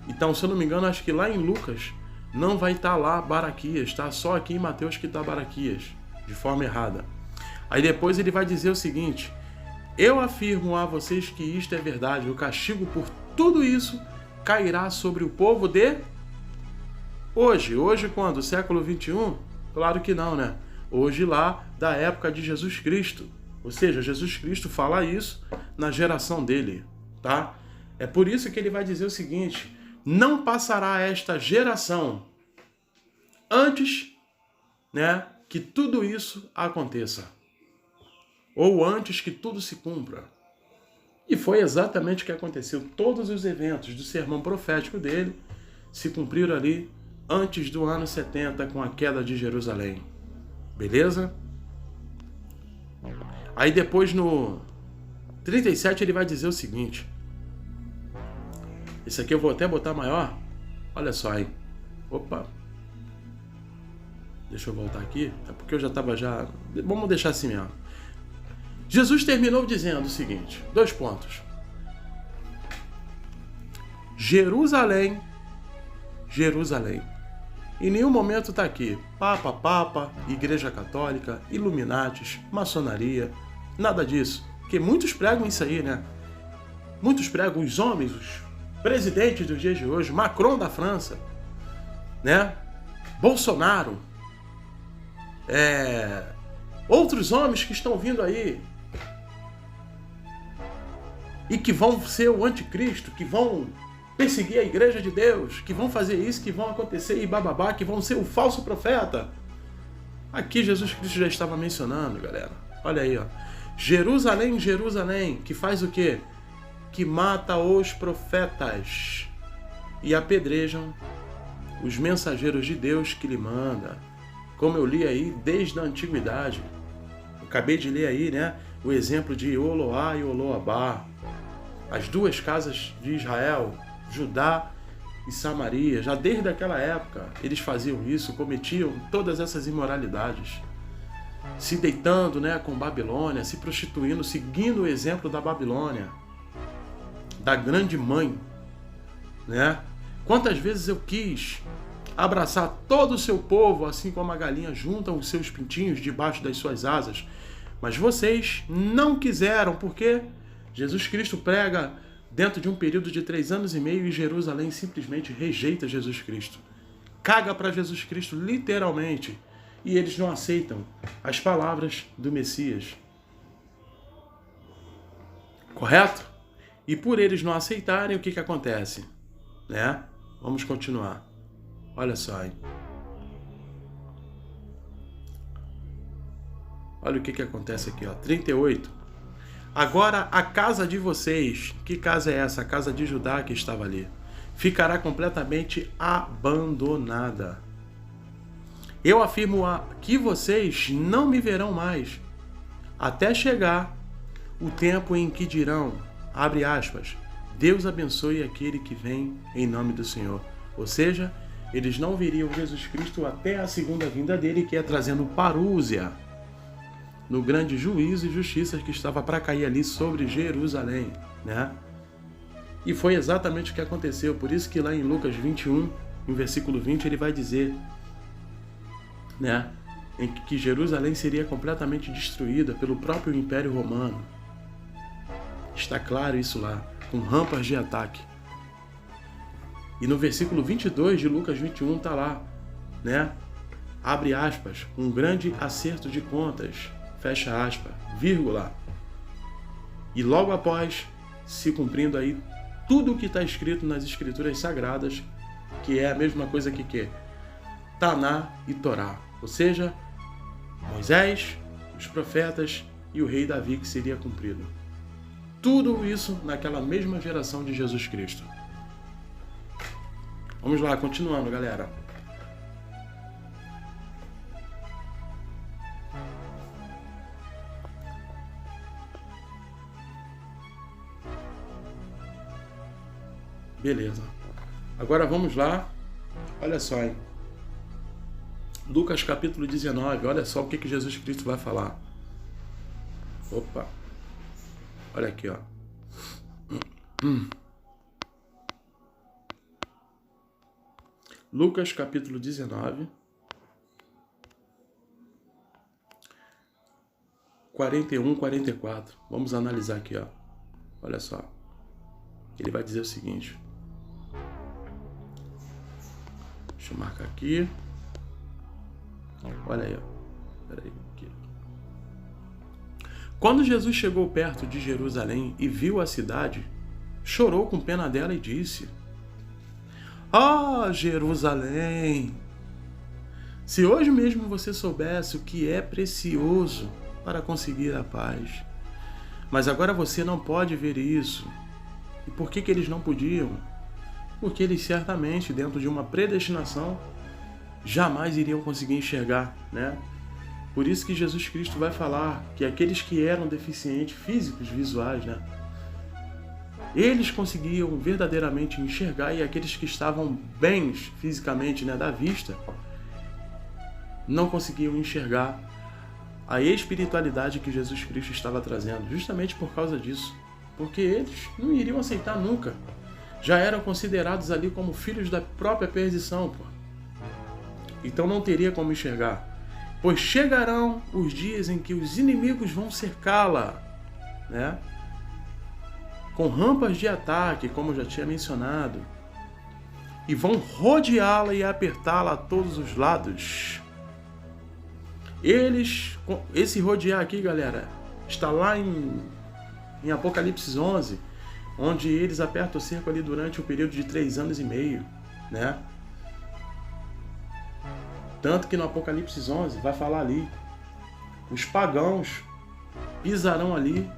Então, se eu não me engano, acho que lá em Lucas não vai estar lá Baraquias, tá? Só aqui em Mateus que está Baraquias, de forma errada. Aí depois ele vai dizer o seguinte: eu afirmo a vocês que isto é verdade, o castigo por tudo isso cairá sobre o povo de hoje. Hoje quando? Século 21? Claro que não, né? Hoje lá da época de Jesus Cristo. Ou seja, Jesus Cristo fala isso na geração dele, tá? É por isso que ele vai dizer o seguinte: não passará esta geração antes, que tudo isso aconteça. Ou antes que tudo se cumpra. E foi exatamente o que aconteceu. Todos os eventos do sermão profético dele se cumpriram ali antes do ano 70, com a queda de Jerusalém. Beleza? Aí depois no 37 ele vai dizer o seguinte. Esse aqui eu vou até botar maior. Olha só aí. Opa. Deixa eu voltar aqui. É porque eu já estava já... Vamos deixar assim mesmo. Jesus terminou dizendo o seguinte. 2 pontos. Jerusalém. Jerusalém. Em nenhum momento está aqui Papa, Igreja Católica, Illuminatis, maçonaria, nada disso. Porque muitos pregam isso aí, né? Muitos pregam os homens, os presidentes dos dias de hoje, Macron da França, Bolsonaro, outros homens que estão vindo aí e que vão ser o anticristo, que vão perseguir a igreja de Deus, que vão fazer isso, que vão acontecer e bababá, que vão ser o falso profeta. Aqui Jesus Cristo já estava mencionando, galera. Olha aí, ó. Jerusalém, Jerusalém, que faz o quê? Que mata os profetas e apedrejam os mensageiros de Deus que lhe manda. Como eu li aí desde a antiguidade. Eu acabei de ler aí, o exemplo de Oloá e Oloabá. As 2 casas de Israel, Judá e Samaria. Já desde aquela época eles faziam isso, cometiam todas essas imoralidades. Se deitando, com Babilônia, se prostituindo, seguindo o exemplo da Babilônia, da grande mãe, Quantas vezes eu quis abraçar todo o seu povo, assim como a galinha junta os seus pintinhos debaixo das suas asas, mas vocês não quiseram, porque Jesus Cristo prega dentro de um período de 3 anos e meio e Jerusalém simplesmente rejeita Jesus Cristo. Caga para Jesus Cristo, literalmente, e eles não aceitam as palavras do Messias. Correto? E por eles não aceitarem, o que acontece? Vamos continuar. Olha só, hein? Olha o que acontece aqui, ó. 38. Agora a casa de vocês, que casa é essa? A casa de Judá que estava ali, ficará completamente abandonada. Eu afirmo que vocês não me verão mais, até chegar o tempo em que dirão, abre aspas, Deus abençoe aquele que vem em nome do Senhor. Ou seja, eles não viriam Jesus Cristo até a segunda vinda dele, que é trazendo parúzia no grande juízo e justiça que estava para cair ali sobre Jerusalém, E foi exatamente o que aconteceu. Por isso que lá em Lucas 21, em versículo 20, ele vai dizer, em que Jerusalém seria completamente destruída pelo próprio Império Romano. Está claro isso lá, com rampas de ataque. E no versículo 22 de Lucas 21 está lá, abre aspas, um grande acerto de contas, fecha aspas, vírgula. E logo após, se cumprindo aí tudo o que está escrito nas escrituras sagradas, que é a mesma coisa que Taná e Torá, ou seja, Moisés, os profetas e o rei Davi que seria cumprido. Tudo isso naquela mesma geração de Jesus Cristo. Vamos lá, continuando, galera. Beleza. Agora vamos lá. Olha só, hein? Lucas capítulo 19. Olha só o que Jesus Cristo vai falar. Opa. Olha aqui, ó. Lucas capítulo 19. 41, 44. Vamos analisar aqui, ó. Olha só. Ele vai dizer o seguinte. Deixa eu marcar aqui. Olha aí, ó. Peraí. Aqui. Quando Jesus chegou perto de Jerusalém e viu a cidade, chorou com pena dela e disse: "Ah, Jerusalém! Se hoje mesmo você soubesse o que é precioso para conseguir a paz. Mas agora você não pode ver isso." E por que eles não podiam? Porque eles certamente, dentro de uma predestinação, jamais iriam conseguir enxergar, né? Por isso que Jesus Cristo vai falar que aqueles que eram deficientes físicos, visuais, né? Eles conseguiam verdadeiramente enxergar, e aqueles que estavam bens fisicamente, né, da vista, não conseguiam enxergar a espiritualidade que Jesus Cristo estava trazendo, justamente por causa disso. Porque eles não iriam aceitar nunca. Já eram considerados ali como filhos da própria perdição, pô. Então não teria como enxergar. Pois chegarão os dias em que os inimigos vão cercá-la, né? Com rampas de ataque, como eu já tinha mencionado, e vão rodeá-la e apertá-la a todos os lados. Esse rodear aqui, galera, está lá em Apocalipse 11, onde eles apertam o cerco ali durante o período de 3 anos e meio, né? Tanto que no Apocalipse 11 vai falar ali, os pagãos pisarão ali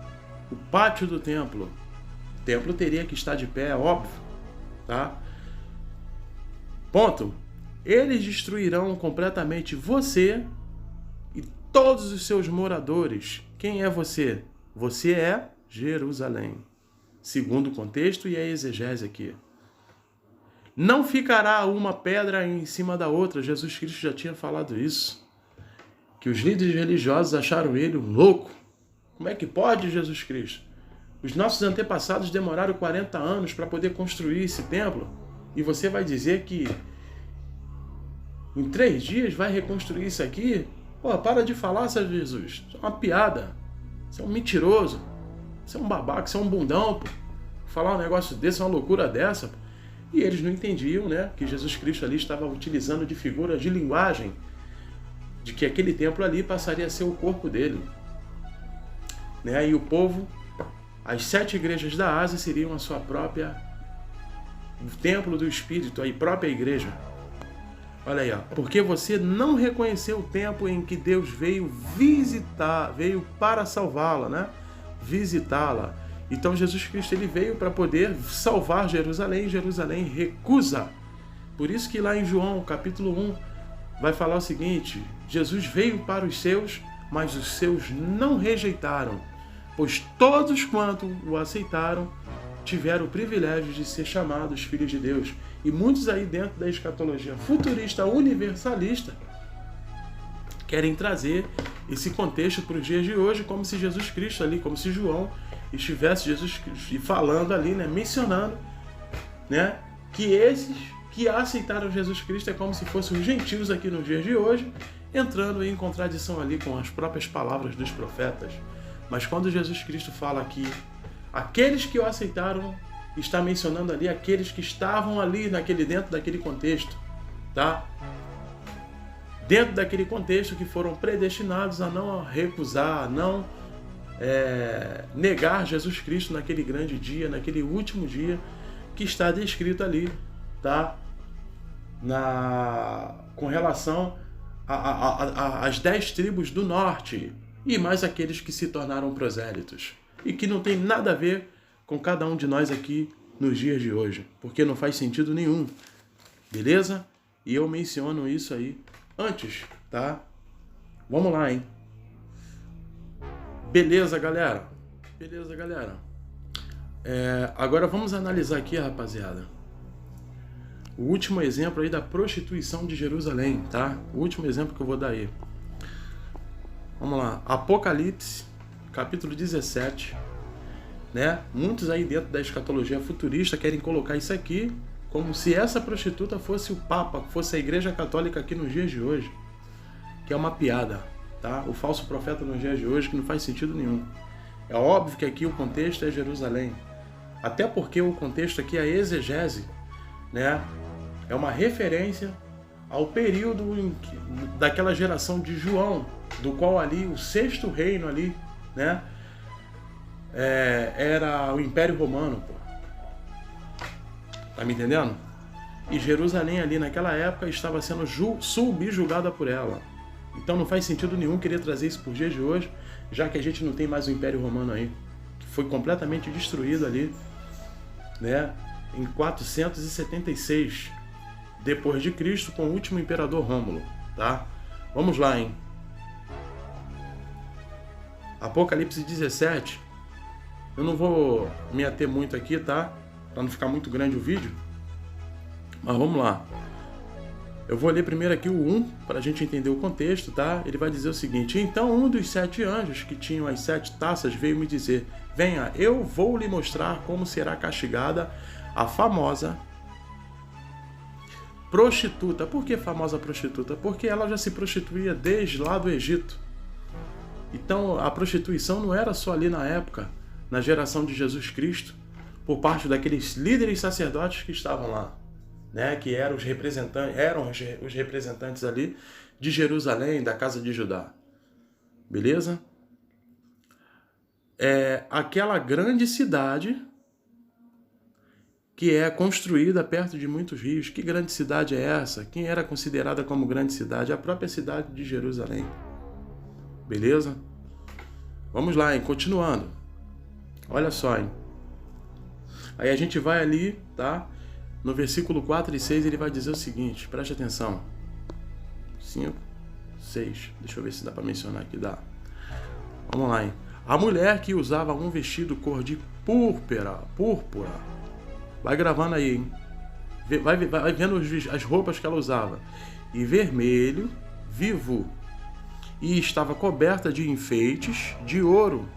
o pátio do templo. O templo teria que estar de pé, óbvio, tá? Ponto. Eles destruirão completamente você e todos os seus moradores. Quem é você? Você é Jerusalém. Segundo o contexto e a exegese aqui. Não ficará uma pedra em cima da outra. Jesus Cristo já tinha falado isso. Que os líderes religiosos acharam ele um louco. Como é que pode, Jesus Cristo? Os nossos antepassados demoraram 40 anos para poder construir esse templo. E você vai dizer que em 3 dias vai reconstruir isso aqui? Pô, para de falar, Senhor Jesus. Isso é uma piada. Você é um mentiroso. Você é um babaca, você é um bundão, pô. Falar um negócio desse, uma loucura dessa, pô. E eles não entendiam, né, que Jesus Cristo ali estava utilizando de figura de linguagem, de que aquele templo ali passaria a ser o corpo dele, né? E o povo, as 7 igrejas da Ásia seriam a sua própria, o templo do Espírito, a própria igreja. Olha aí, ó. Porque você não reconheceu o tempo em que Deus veio visitar, veio para salvá-la, né? Visitá-la. Então Jesus Cristo ele veio para poder salvar Jerusalém. Jerusalém recusa. Por isso que lá em João capítulo 1 vai falar o seguinte: Jesus veio para os seus, mas os seus não rejeitaram, pois todos quanto o aceitaram tiveram o privilégio de ser chamados filhos de Deus. E muitos aí dentro da escatologia futurista universalista querem trazer esse contexto para os dias de hoje, como se Jesus Cristo ali, como se João estivesse Jesus Cristo falando ali, né, mencionando, né, que esses que aceitaram Jesus Cristo é como se fossem os gentios aqui nos dias de hoje, entrando em contradição ali com as próprias palavras dos profetas. Mas quando Jesus Cristo fala aqui, aqueles que o aceitaram, está mencionando ali aqueles que estavam ali dentro daquele contexto, tá? dentro daquele contexto, que foram predestinados a não recusar, a não negar Jesus Cristo naquele grande dia, naquele último dia que está descrito ali, tá? Com relação às 10 tribos do norte e mais aqueles que se tornaram prosélitos e que não tem nada a ver com cada um de nós aqui nos dias de hoje, porque não faz sentido nenhum, beleza? E eu menciono isso aí antes, tá? Vamos lá, hein? Beleza, galera? Beleza, galera? Agora vamos analisar aqui, rapaziada, o último exemplo aí da prostituição de Jerusalém, tá? O último exemplo que eu vou dar aí. Vamos lá. Apocalipse, capítulo 17, né? Muitos aí dentro da escatologia futurista querem colocar isso aqui como se essa prostituta fosse o Papa, fosse a Igreja Católica aqui nos dias de hoje, que é uma piada, tá? O falso profeta nos dias de hoje, que não faz sentido nenhum. É óbvio que aqui o contexto é Jerusalém, até porque o contexto aqui é a exegese, né? É uma referência ao período daquela geração de João, do qual ali o sexto reino ali, né? Era o Império Romano, pô. Tá me entendendo? E Jerusalém ali naquela época estava sendo subjugada por ela. Então não faz sentido nenhum querer trazer isso por dias de hoje, já que a gente não tem mais o Império Romano aí, que foi completamente destruído ali, né? Em 476 depois de Cristo, com o último imperador Rômulo, tá? Vamos lá, hein? Apocalipse 17. Eu não vou me ater muito aqui, tá? Para não ficar muito grande o vídeo. Mas vamos lá. Eu vou ler primeiro aqui o 1, para a gente entender o contexto, tá? Ele vai dizer o seguinte: então um dos 7 anjos que tinham as 7 taças veio me dizer: venha, eu vou lhe mostrar como será castigada a famosa prostituta. Por que famosa prostituta? Porque ela já se prostituía desde lá do Egito. Então a prostituição não era só ali na época, na geração de Jesus Cristo, por parte daqueles líderes sacerdotes que estavam lá, né? Que eram os representantes ali de Jerusalém, da casa de Judá. Beleza? Aquela grande cidade que é construída perto de muitos rios. Que grande cidade é essa? Quem era considerada como grande cidade? A própria cidade de Jerusalém. Beleza? Vamos lá, hein? Continuando. Olha só, hein? Aí a gente vai ali, tá? No versículo 4 e 6 ele vai dizer o seguinte, preste atenção. 5, 6, deixa eu ver se dá para mencionar aqui, dá. Vamos lá, hein? A mulher que usava um vestido cor de púrpura, vai gravando aí, hein? Vai vendo as roupas que ela usava. E vermelho, vivo. E estava coberta de enfeites de ouro,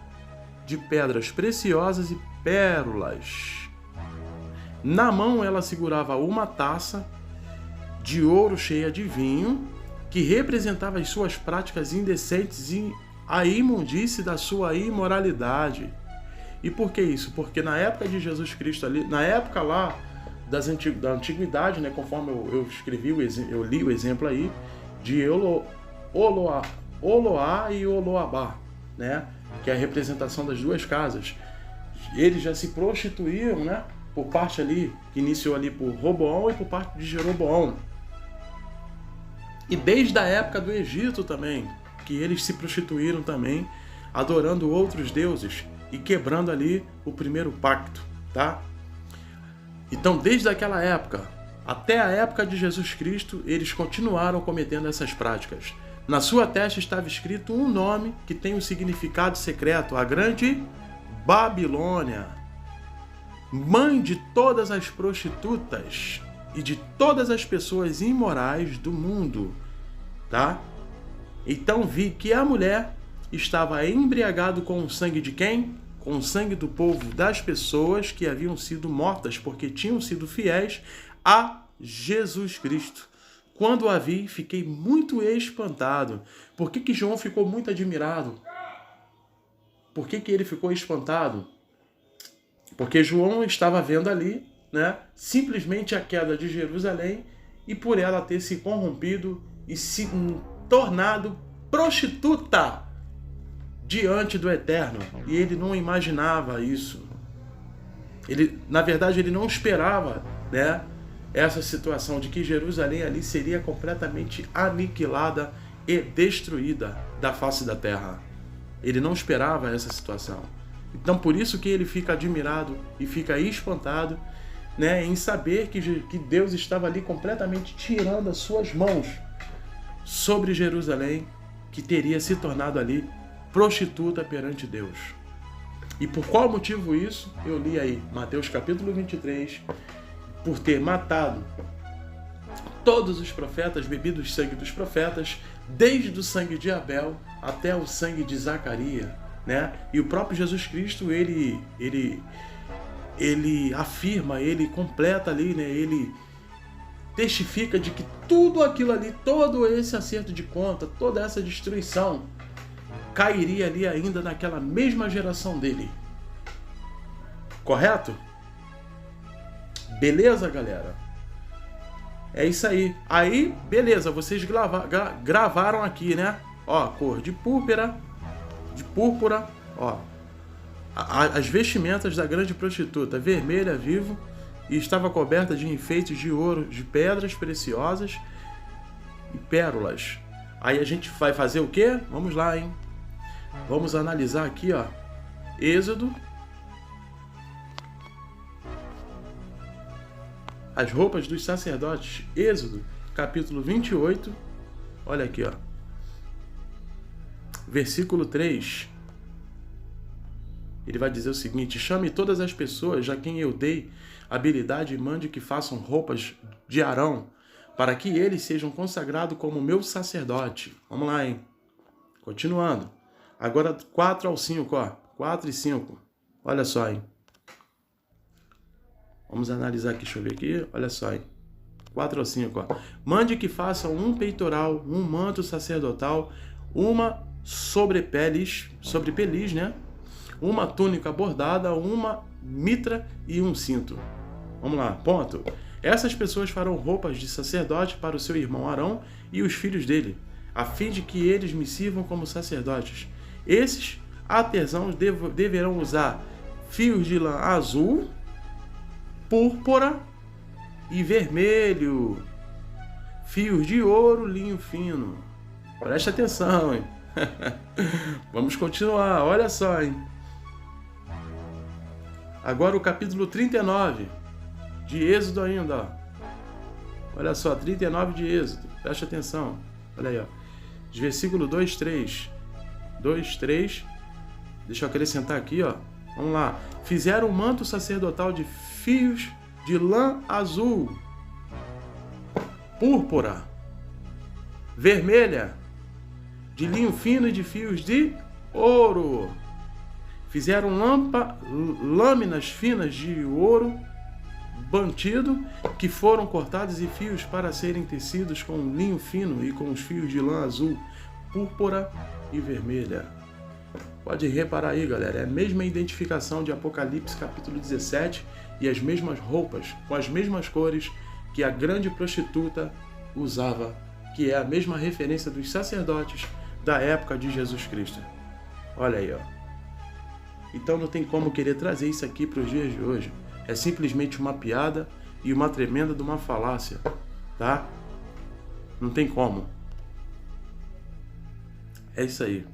de pedras preciosas e pérolas. Na mão ela segurava uma taça de ouro cheia de vinho, que representava as suas práticas indecentes e a imundície da sua imoralidade. E por que isso? Porque na época de Jesus Cristo ali, na época lá da antiguidade, né, conforme eu escrevi, eu li o exemplo aí de Oloá e Oloabá, né, que é a representação das duas casas. Eles já se prostituíam, né, por parte ali, que iniciou ali por Roboão e por parte de Jeroboão. E desde a época do Egito também, que eles se prostituíram também, adorando outros deuses e quebrando ali o primeiro pacto, tá? Então, desde aquela época até a época de Jesus Cristo, eles continuaram cometendo essas práticas. Na sua testa estava escrito um nome que tem um significado secreto: a Grande Babilônia, mãe de todas as prostitutas e de todas as pessoas imorais do mundo, tá? Então vi que a mulher estava embriagado com o sangue de quem? Com o sangue do povo, das pessoas que haviam sido mortas porque tinham sido fiéis a Jesus Cristo. Quando a vi, fiquei muito espantado. Por que João ficou muito admirado? Por que ele ficou espantado? Porque João estava vendo ali, né, simplesmente a queda de Jerusalém, e por ela ter se corrompido e se tornado prostituta diante do Eterno. E ele não imaginava isso. Na verdade, ele não esperava, né, essa situação de que Jerusalém ali seria completamente aniquilada e destruída da face da terra. Ele não esperava essa situação. Então, por isso que ele fica admirado e fica espantado, né, em saber que Deus estava ali completamente tirando as suas mãos sobre Jerusalém, que teria se tornado ali prostituta perante Deus. E por qual motivo isso? Eu li aí Mateus capítulo 23, por ter matado todos os profetas, bebido o sangue dos profetas, desde o sangue de Abel até o sangue de Zacarias, né? E o próprio Jesus Cristo, ele afirma, ele completa ali, né? Ele testifica de que tudo aquilo ali, todo esse acerto de conta, toda essa destruição, cairia ali ainda naquela mesma geração dele. Correto? Beleza, galera? É isso aí. Aí, beleza, vocês gravaram aqui, né? Ó, cor de púrpura, ó. As vestimentas da grande prostituta, vermelha, vivo, e estava coberta de enfeites de ouro, de pedras preciosas e pérolas. Aí a gente vai fazer o quê? Vamos lá, hein? Vamos analisar aqui, ó. Êxodo. As roupas dos sacerdotes. Êxodo, capítulo 28. Olha aqui, ó. Versículo 3. Ele vai dizer o seguinte: chame todas as pessoas a quem eu dei habilidade e mande que façam roupas de Arão, para que eles sejam consagrados como meu sacerdote. Vamos lá, hein? Continuando. Agora 4 ao 5, ó. 4 e 5. Olha só, hein? Vamos analisar aqui, deixa eu ver aqui. Olha só, hein? 4 ao 5, ó. Mande que façam um peitoral, um manto sacerdotal, uma sobrepelis, né? Uma túnica bordada, uma mitra e um cinto. Vamos lá, ponto. Essas pessoas farão roupas de sacerdote para o seu irmão Arão e os filhos dele, a fim de que eles me sirvam como sacerdotes. Esses artesãos deverão usar fios de lã azul, púrpura e vermelho, fios de ouro, linho fino. Preste atenção, hein? Vamos continuar, olha só, hein? Agora o capítulo 39 de Êxodo ainda, ó. Olha só, 39 de Êxodo, preste atenção. Olha aí, ó. De versículo 2, 3. 2, 3. Deixa eu acrescentar aqui, ó. Vamos lá. Fizeram um manto sacerdotal de fios de lã azul, púrpura, vermelha, de linho fino e de fios de ouro. Fizeram lâminas finas de ouro bantido, que foram cortados, e fios para serem tecidos com linho fino e com os fios de lã azul, púrpura e vermelha. Pode reparar aí, galera, é a mesma identificação de Apocalipse capítulo 17 e as mesmas roupas, com as mesmas cores que a grande prostituta usava, que é a mesma referência dos sacerdotes da época de Jesus Cristo. Olha aí, ó. Então não tem como querer trazer isso aqui para os dias de hoje. É simplesmente uma piada e uma tremenda de uma falácia, tá? Não tem como. É isso aí.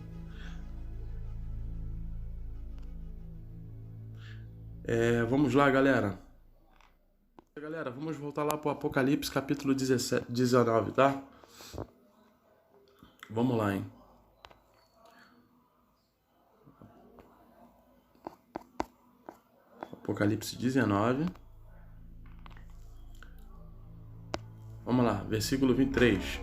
Vamos lá, galera. Galera, vamos voltar lá para o Apocalipse capítulo 19, tá? Vamos lá, hein? Apocalipse 19. Vamos lá, versículo 23.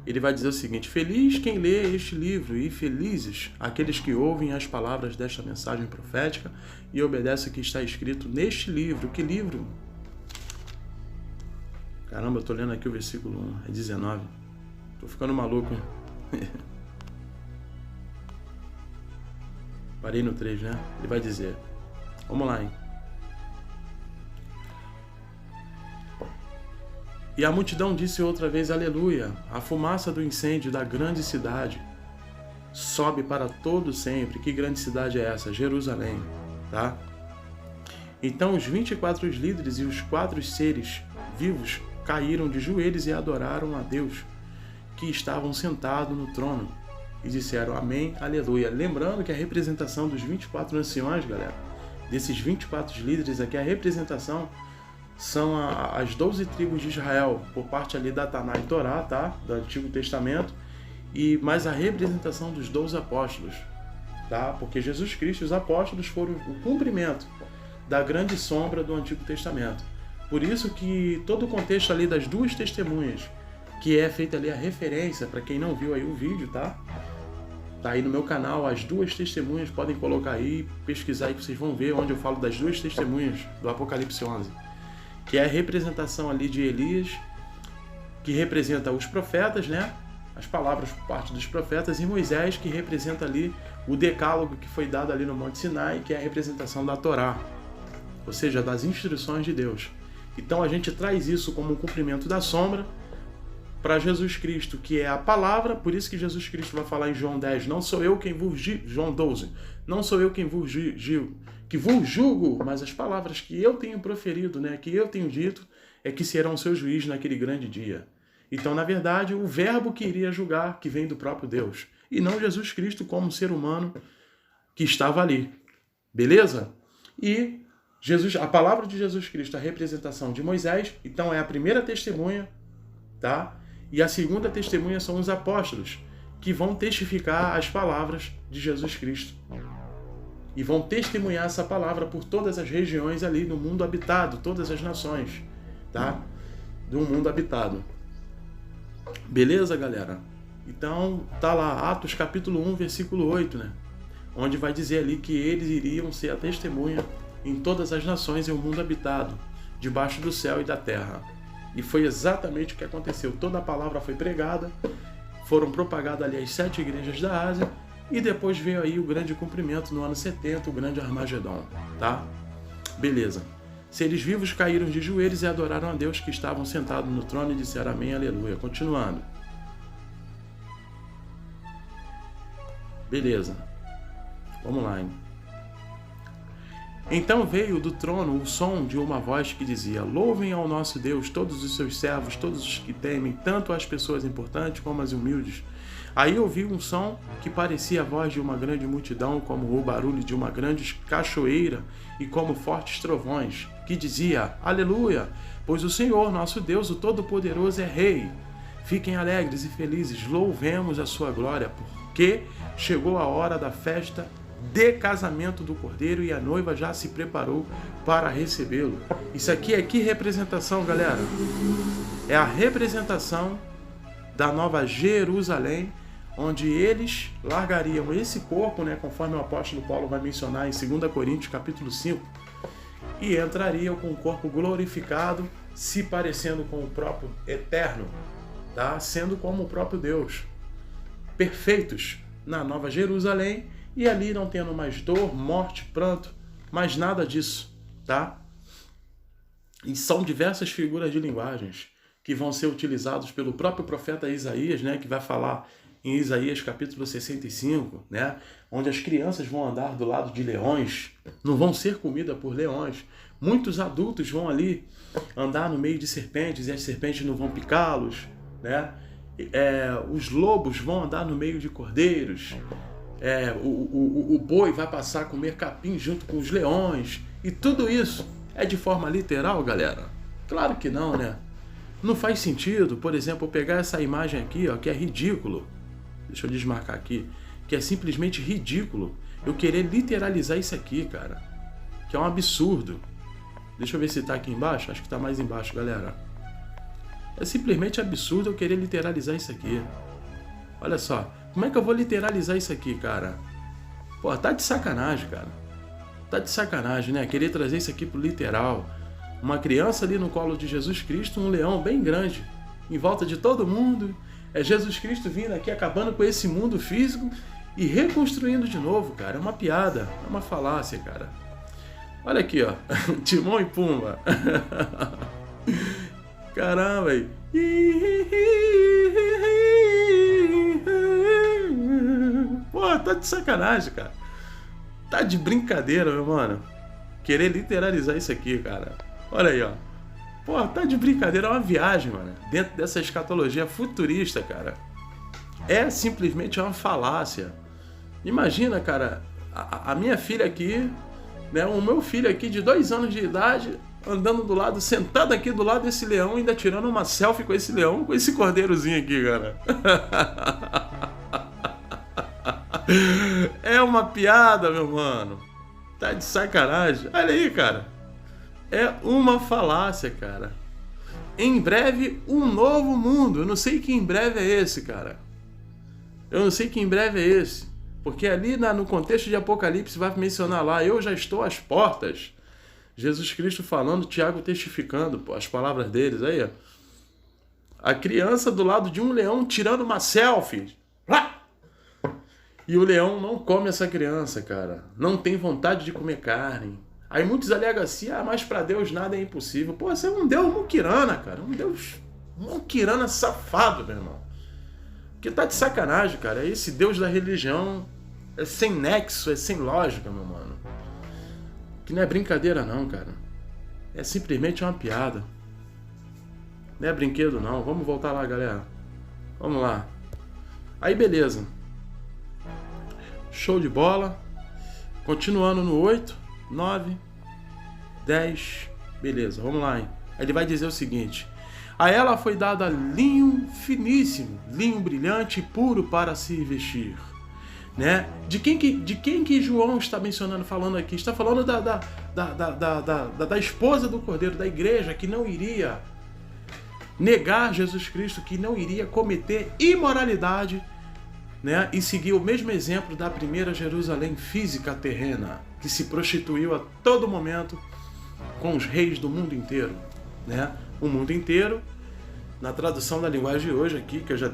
Ele vai dizer o seguinte: feliz quem lê este livro e felizes aqueles que ouvem as palavras desta mensagem profética e obedecem o que está escrito neste livro. Que livro? Caramba, eu tô lendo aqui o versículo 1, é 19. Tô ficando maluco, hein? Parei no 3, né? Ele vai dizer. Vamos lá, hein? E a multidão disse outra vez, aleluia, a fumaça do incêndio da grande cidade sobe para todo sempre. Que grande cidade é essa? Jerusalém, tá? Então os 24 líderes e os 4 seres vivos caíram de joelhos e adoraram a Deus, que estavam sentados no trono, e disseram amém, aleluia. Lembrando que a representação dos 24 anciões, galera, desses 24 líderes aqui, a representação são as 12 tribos de Israel, por parte ali da Taná e Torá, tá? Do Antigo Testamento, e mais a representação dos 12 apóstolos, tá? Porque Jesus Cristo e os apóstolos foram o cumprimento da grande sombra do Antigo Testamento. Por isso que todo o contexto ali das 2 testemunhas, que é feita ali a referência, para quem não viu aí o vídeo, tá? Tá aí no meu canal, as 2 testemunhas, podem colocar aí, pesquisar aí que vocês vão ver onde eu falo das 2 testemunhas do Apocalipse 11. Que é a representação ali de Elias, que representa os profetas, né? As palavras por parte dos profetas, e Moisés, que representa ali o decálogo que foi dado ali no Monte Sinai, que é a representação da Torá, ou seja, das instruções de Deus. Então a gente traz isso como um cumprimento da sombra para Jesus Cristo, que é a palavra. Por isso que Jesus Cristo vai falar em João 10, não sou eu quem vos João 12, não sou eu quem vos julgo, mas as palavras que eu tenho proferido, né, que eu tenho dito, é que serão seu juiz naquele grande dia. Então, na verdade, o verbo que iria julgar, que vem do próprio Deus, e não Jesus Cristo como ser humano que estava ali. Beleza? E Jesus, a palavra de Jesus Cristo, a representação de Moisés, então é a primeira testemunha, tá? E a segunda testemunha são os apóstolos, que vão testificar as palavras de Jesus Cristo. E vão testemunhar essa palavra por todas as regiões ali no mundo habitado, todas as nações, tá? Do mundo habitado. Beleza, galera? Então, tá lá, Atos capítulo 1, versículo 8, né? Onde vai dizer ali que eles iriam ser a testemunha em todas as nações e o mundo habitado, debaixo do céu e da terra. E foi exatamente o que aconteceu. Toda a palavra foi pregada, foram propagadas ali as 7 igrejas da Ásia, e depois veio aí o grande cumprimento no ano 70, o grande Armagedon, tá? Beleza. Seres vivos caíram de joelhos e adoraram a Deus, que estavam sentados no trono, e disseram amém, aleluia. Continuando. Beleza. Vamos lá, hein? Então veio do trono o som de uma voz que dizia: louvem ao nosso Deus todos os seus servos, todos os que temem, tanto as pessoas importantes como as humildes. Aí ouvi um som que parecia a voz de uma grande multidão, como o barulho de uma grande cachoeira e como fortes trovões, que dizia: aleluia, pois o Senhor nosso Deus, o Todo-Poderoso, é Rei. Fiquem alegres e felizes, louvemos a sua glória, porque chegou a hora da festa de casamento do Cordeiro e a noiva já se preparou para recebê-lo. Isso aqui é que representação, galera? É a representação da Nova Jerusalém, onde eles largariam esse corpo, né, conforme o apóstolo Paulo vai mencionar em 2 Coríntios capítulo 5, e entrariam com o corpo glorificado, se parecendo com o próprio Eterno, tá? Sendo como o próprio Deus, perfeitos na Nova Jerusalém, e ali não tendo mais dor, morte, pranto, mais nada disso, tá? E são diversas figuras de linguagens que vão ser utilizados pelo próprio profeta Isaías, né, que vai falar em Isaías capítulo 65, né, onde as crianças vão andar do lado de leões, não vão ser comidas por leões. Muitos adultos vão ali andar no meio de serpentes e as serpentes não vão picá-los, né? Os lobos vão andar no meio de cordeiros. O boi vai passar a comer capim junto com os leões. E tudo isso é de forma literal, galera? Claro que não, né? Não faz sentido, por exemplo, eu pegar essa imagem aqui, ó, que é ridículo. Deixa eu desmarcar aqui. Que é simplesmente ridículo eu querer literalizar isso aqui, cara. Que é um absurdo. Deixa eu ver se tá aqui embaixo. Acho que tá mais embaixo, galera. É simplesmente absurdo eu querer literalizar isso aqui. Olha só. Como é que eu vou literalizar isso aqui, cara? Pô, tá de sacanagem, cara. Tá de sacanagem, né? Querer trazer isso aqui pro literal. Uma criança ali no colo de Jesus Cristo, um leão bem grande, em volta de todo mundo. É Jesus Cristo vindo aqui, acabando com esse mundo físico e reconstruindo de novo, cara. É uma piada, é uma falácia, cara. Olha aqui, ó. Timão e Pumba. Caramba, aí. Pô, tá de sacanagem, cara. Tá de brincadeira, meu mano. Querer literalizar isso aqui, cara. Olha aí, ó. Pô, tá de brincadeira, é uma viagem, mano. Dentro dessa escatologia futurista, cara. É simplesmente uma falácia. Imagina, cara, a minha filha aqui, né, o meu filho aqui de 2 anos de idade, andando do lado, sentado aqui do lado desse leão, ainda tirando uma selfie com esse leão, com esse cordeirozinho aqui, cara. É uma piada, meu mano. Tá de sacanagem. Olha aí, cara. É uma falácia, cara. Em breve, um novo mundo. Eu não sei que em breve é esse, cara. Eu não sei que em breve é esse. Porque ali no contexto de Apocalipse vai mencionar lá, eu já estou às portas. Jesus Cristo falando, Tiago testificando, pô, as palavras deles. Aí, ó. A criança do lado de um leão tirando uma selfie. E o leão não come essa criança, cara. Não tem vontade de comer carne. Aí muitos alegam assim, mas para Deus nada é impossível. Pô, você é um Deus muquirana, cara. Um Deus muquirana safado, meu irmão. Que tá de sacanagem, cara. Esse Deus da religião é sem nexo, é sem lógica, meu mano. Que não é brincadeira não, cara. É simplesmente uma piada. Não é brinquedo não. Vamos voltar lá, galera. Vamos lá. Aí, beleza. Show de bola. Continuando no 8, 9, 10. Beleza, vamos lá, hein? Ele vai dizer o seguinte: a ela foi dada linho finíssimo, linho brilhante e puro para se vestir. Né? De quem que João está mencionando, falando aqui? Está falando da esposa do Cordeiro, da igreja, que não iria negar Jesus Cristo, que não iria cometer imoralidade, né? E seguir o mesmo exemplo da primeira Jerusalém física terrena, que se prostituiu a todo momento com os reis do mundo inteiro, né? O mundo inteiro, na tradução da linguagem de hoje aqui, que eu já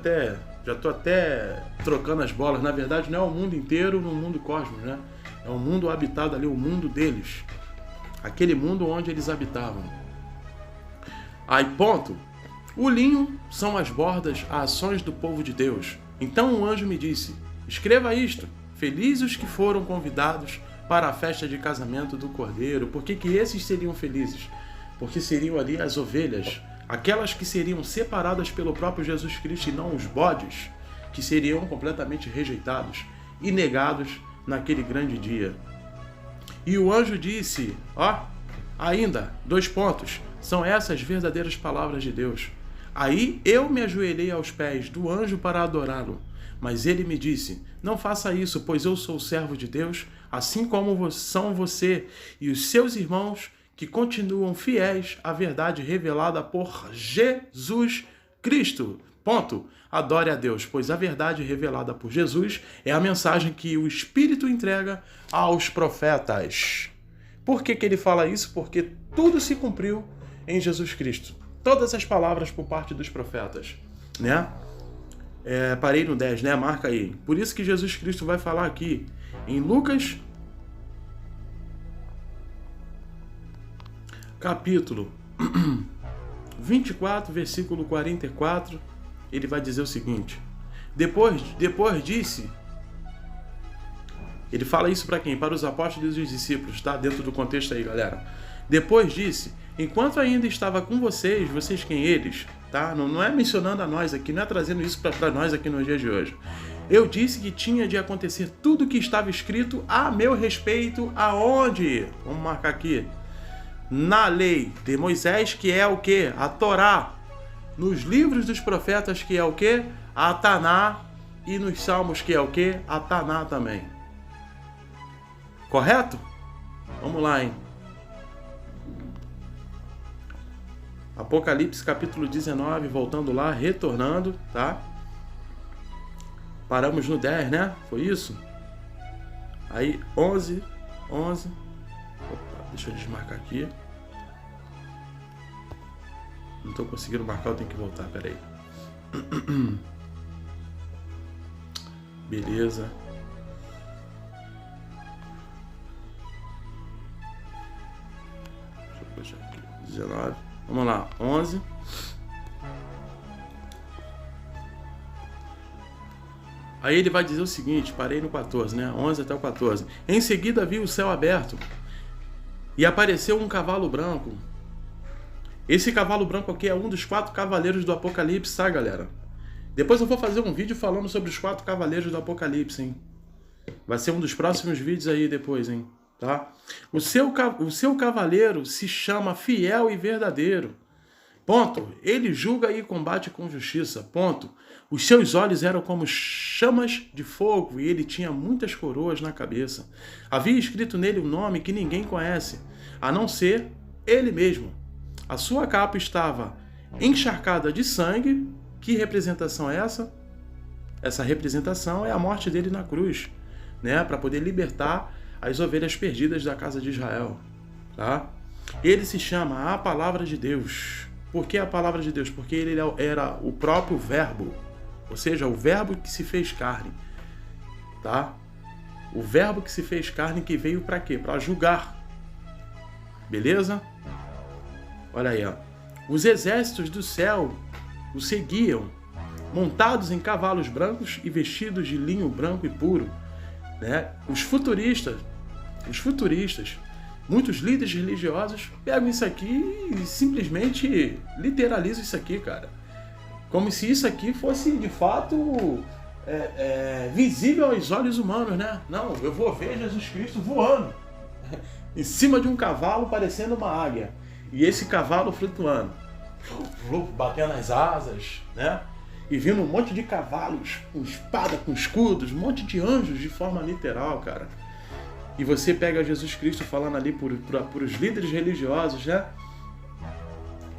tô até trocando as bolas, na verdade não é o mundo inteiro no mundo cosmos, né? É o mundo habitado ali, o mundo deles, aquele mundo onde eles habitavam. Aí, ponto. O linho são as bordas, as ações do povo de Deus. Então um anjo me disse: escreva isto, felizes os que foram convidados para a festa de casamento do Cordeiro. Por que esses seriam felizes? Porque seriam ali as ovelhas, aquelas que seriam separadas pelo próprio Jesus Cristo e não os bodes, que seriam completamente rejeitados e negados naquele grande dia. E o anjo disse, ainda, 2 pontos, são essas verdadeiras palavras de Deus. Aí eu me ajoelhei aos pés do anjo para adorá-lo, mas ele me disse: não faça isso, pois eu sou servo de Deus, assim como são você e os seus irmãos que continuam fiéis à verdade revelada por Jesus Cristo. Ponto. Adore a Deus, pois a verdade revelada por Jesus é a mensagem que o Espírito entrega aos profetas. Por que ele fala isso? Porque tudo se cumpriu em Jesus Cristo. Todas as palavras por parte dos profetas, né? Parei no 10, né? Marca aí. Por isso que Jesus Cristo vai falar aqui em Lucas, capítulo 24, versículo 44, ele vai dizer o seguinte: depois disse, ele fala isso para quem? Para os apóstolos e os discípulos, tá? Dentro do contexto aí, galera. Depois disse: enquanto ainda estava com vocês quem eles, tá? Não é mencionando a nós aqui, não é trazendo isso para nós aqui no dia de hoje. Eu disse que tinha de acontecer tudo o que estava escrito a meu respeito, aonde? Vamos marcar aqui. Na lei de Moisés, que é o quê? A Torá. Nos livros dos profetas, que é o quê? A Taná. E nos salmos, que é o quê? A Taná também. Correto? Vamos lá, hein? Apocalipse capítulo 19, voltando lá, retornando, tá? Paramos no 10, né? Foi isso? Aí 11. Opa, deixa eu desmarcar aqui. Não tô conseguindo marcar, eu tenho que voltar, peraí. Beleza. Deixa eu puxar aqui. 19. Vamos lá, 11. Aí ele vai dizer o seguinte, parei no 14, né? 11 até o 14. Em seguida vi o céu aberto e apareceu um cavalo branco. Esse cavalo branco aqui é um dos 4 cavaleiros do Apocalipse, tá, galera? Depois eu vou fazer um vídeo falando sobre os 4 cavaleiros do Apocalipse, hein? Vai ser um dos próximos vídeos aí depois, hein? Tá? O seu cavaleiro se chama Fiel e Verdadeiro. Ponto. Ele julga e combate com justiça. Ponto. Os seus olhos eram como chamas de fogo e ele tinha muitas coroas na cabeça. Havia escrito nele um nome que ninguém conhece, a não ser ele mesmo. A sua capa estava encharcada de sangue. Que representação é essa? Essa representação é a morte dele na cruz, né? Para poder libertar as ovelhas perdidas da casa de Israel, tá? Ele se chama a Palavra de Deus. Por que a Palavra de Deus? Porque ele era o próprio Verbo, ou seja, o Verbo que se fez carne, tá? O Verbo que se fez carne, que veio para quê? Para julgar, beleza? Olha aí, ó. Os exércitos do céu o seguiam, montados em cavalos brancos e vestidos de linho branco e puro, né? Os futuristas, muitos líderes religiosos pegam isso aqui e simplesmente literalizam isso aqui, cara. Como se isso aqui fosse, de fato, visível aos olhos humanos, né? Não, eu vou ver Jesus Cristo voando em cima de um cavalo parecendo uma águia. E esse cavalo flutuando, batendo as asas, né? E vindo um monte de cavalos com espada, com escudos, um monte de anjos de forma literal, cara. E você pega Jesus Cristo falando ali por os líderes religiosos, né?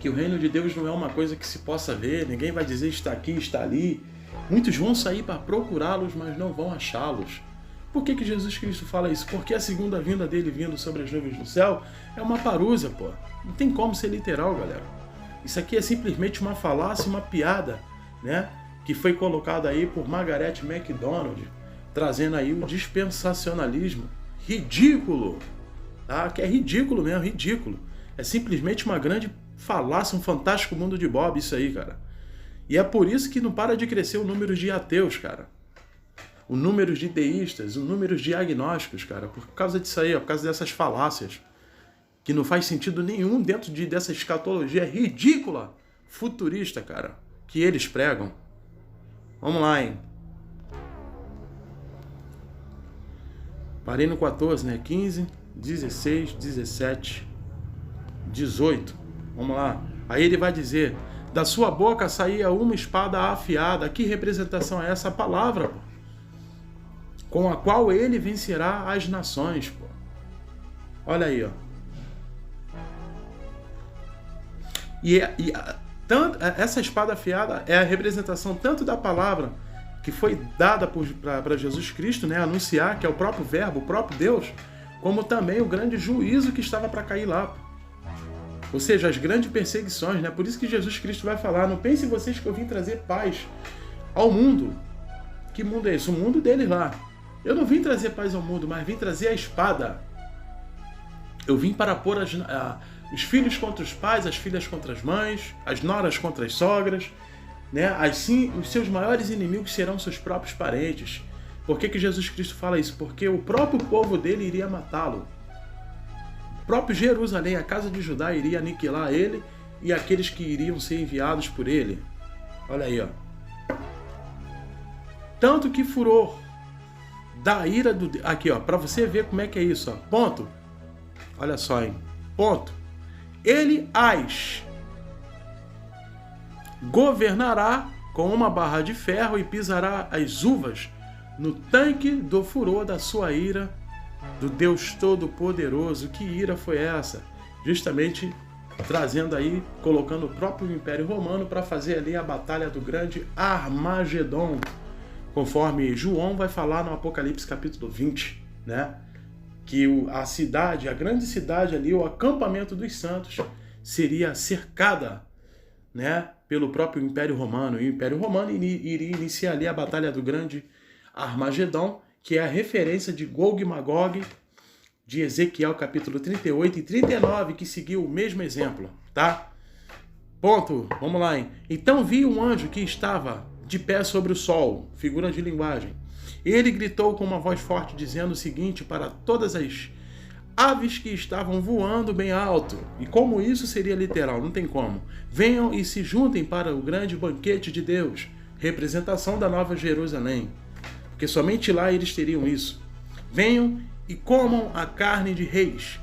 Que o reino de Deus não é uma coisa que se possa ver, ninguém vai dizer está aqui, está ali. Muitos vão sair para procurá-los, mas não vão achá-los. Por que Jesus Cristo fala isso? Porque a segunda vinda dele vindo sobre as nuvens do céu é uma parusa, pô. Não tem como ser literal, galera. Isso aqui é simplesmente uma falácia, uma piada, né? Que foi colocada aí por Margaret MacDonald, trazendo aí o dispensacionalismo. Ridículo, tá? Que é ridículo mesmo, ridículo. É simplesmente uma grande falácia, um fantástico mundo de Bob isso aí, cara. E é por isso que não para de crescer o número de ateus, cara. O número de deístas, o número de agnósticos, cara. Por causa disso aí, por causa dessas falácias. Que não faz sentido nenhum dentro dessa escatologia ridícula, futurista, cara. Que eles pregam. Vamos lá, hein? Parei no 14, né? 15, 16, 17, 18. Vamos lá. Aí ele vai dizer, da sua boca saía uma espada afiada. Que representação é essa palavra, pô? Com a qual ele vencerá as nações, pô. Olha aí, ó. Essa espada afiada é a representação tanto da palavra que foi dada para Jesus Cristo, né, anunciar que é o próprio Verbo, o próprio Deus, como também o grande juízo que estava para cair lá. Ou seja, as grandes perseguições, né? Por isso que Jesus Cristo vai falar, não pensem vocês que eu vim trazer paz ao mundo. Que mundo é esse? O mundo deles lá. Eu não vim trazer paz ao mundo, mas vim trazer a espada. Eu vim para pôr os filhos contra os pais, as filhas contra as mães, as noras contra as sogras, né? Assim, os seus maiores inimigos serão seus próprios parentes. Por que Jesus Cristo fala isso? Porque o próprio povo dele iria matá-lo. O próprio Jerusalém, a casa de Judá, iria aniquilar ele e aqueles que iriam ser enviados por ele. Olha aí, ó. Tanto que furor da ira do... Aqui, ó, para você ver como é que é isso, ó. Ponto. Olha só, hein. Ponto. Ele as governará com uma barra de ferro e pisará as uvas no tanque do furor da sua ira, do Deus Todo-Poderoso. Que ira foi essa? Justamente trazendo aí, colocando o próprio Império Romano para fazer ali a batalha do grande Armagedon, conforme João vai falar no Apocalipse capítulo 20, né? Que a cidade, a grande cidade ali, o acampamento dos santos, seria cercada, né, pelo próprio Império Romano. E o Império Romano iria iniciar ali a batalha do grande Armagedon, que é a referência de Gog e Magog, de Ezequiel capítulo 38 e 39, que seguiu o mesmo exemplo, tá? Ponto. Vamos lá, hein? Então vi um anjo que estava de pé sobre o sol, figura de linguagem. Ele gritou com uma voz forte, dizendo o seguinte para todas as aves que estavam voando bem alto. E como isso seria literal? Não tem como. Venham e se juntem para o grande banquete de Deus, representação da Nova Jerusalém, porque somente lá eles teriam isso. Venham e comam a carne de reis,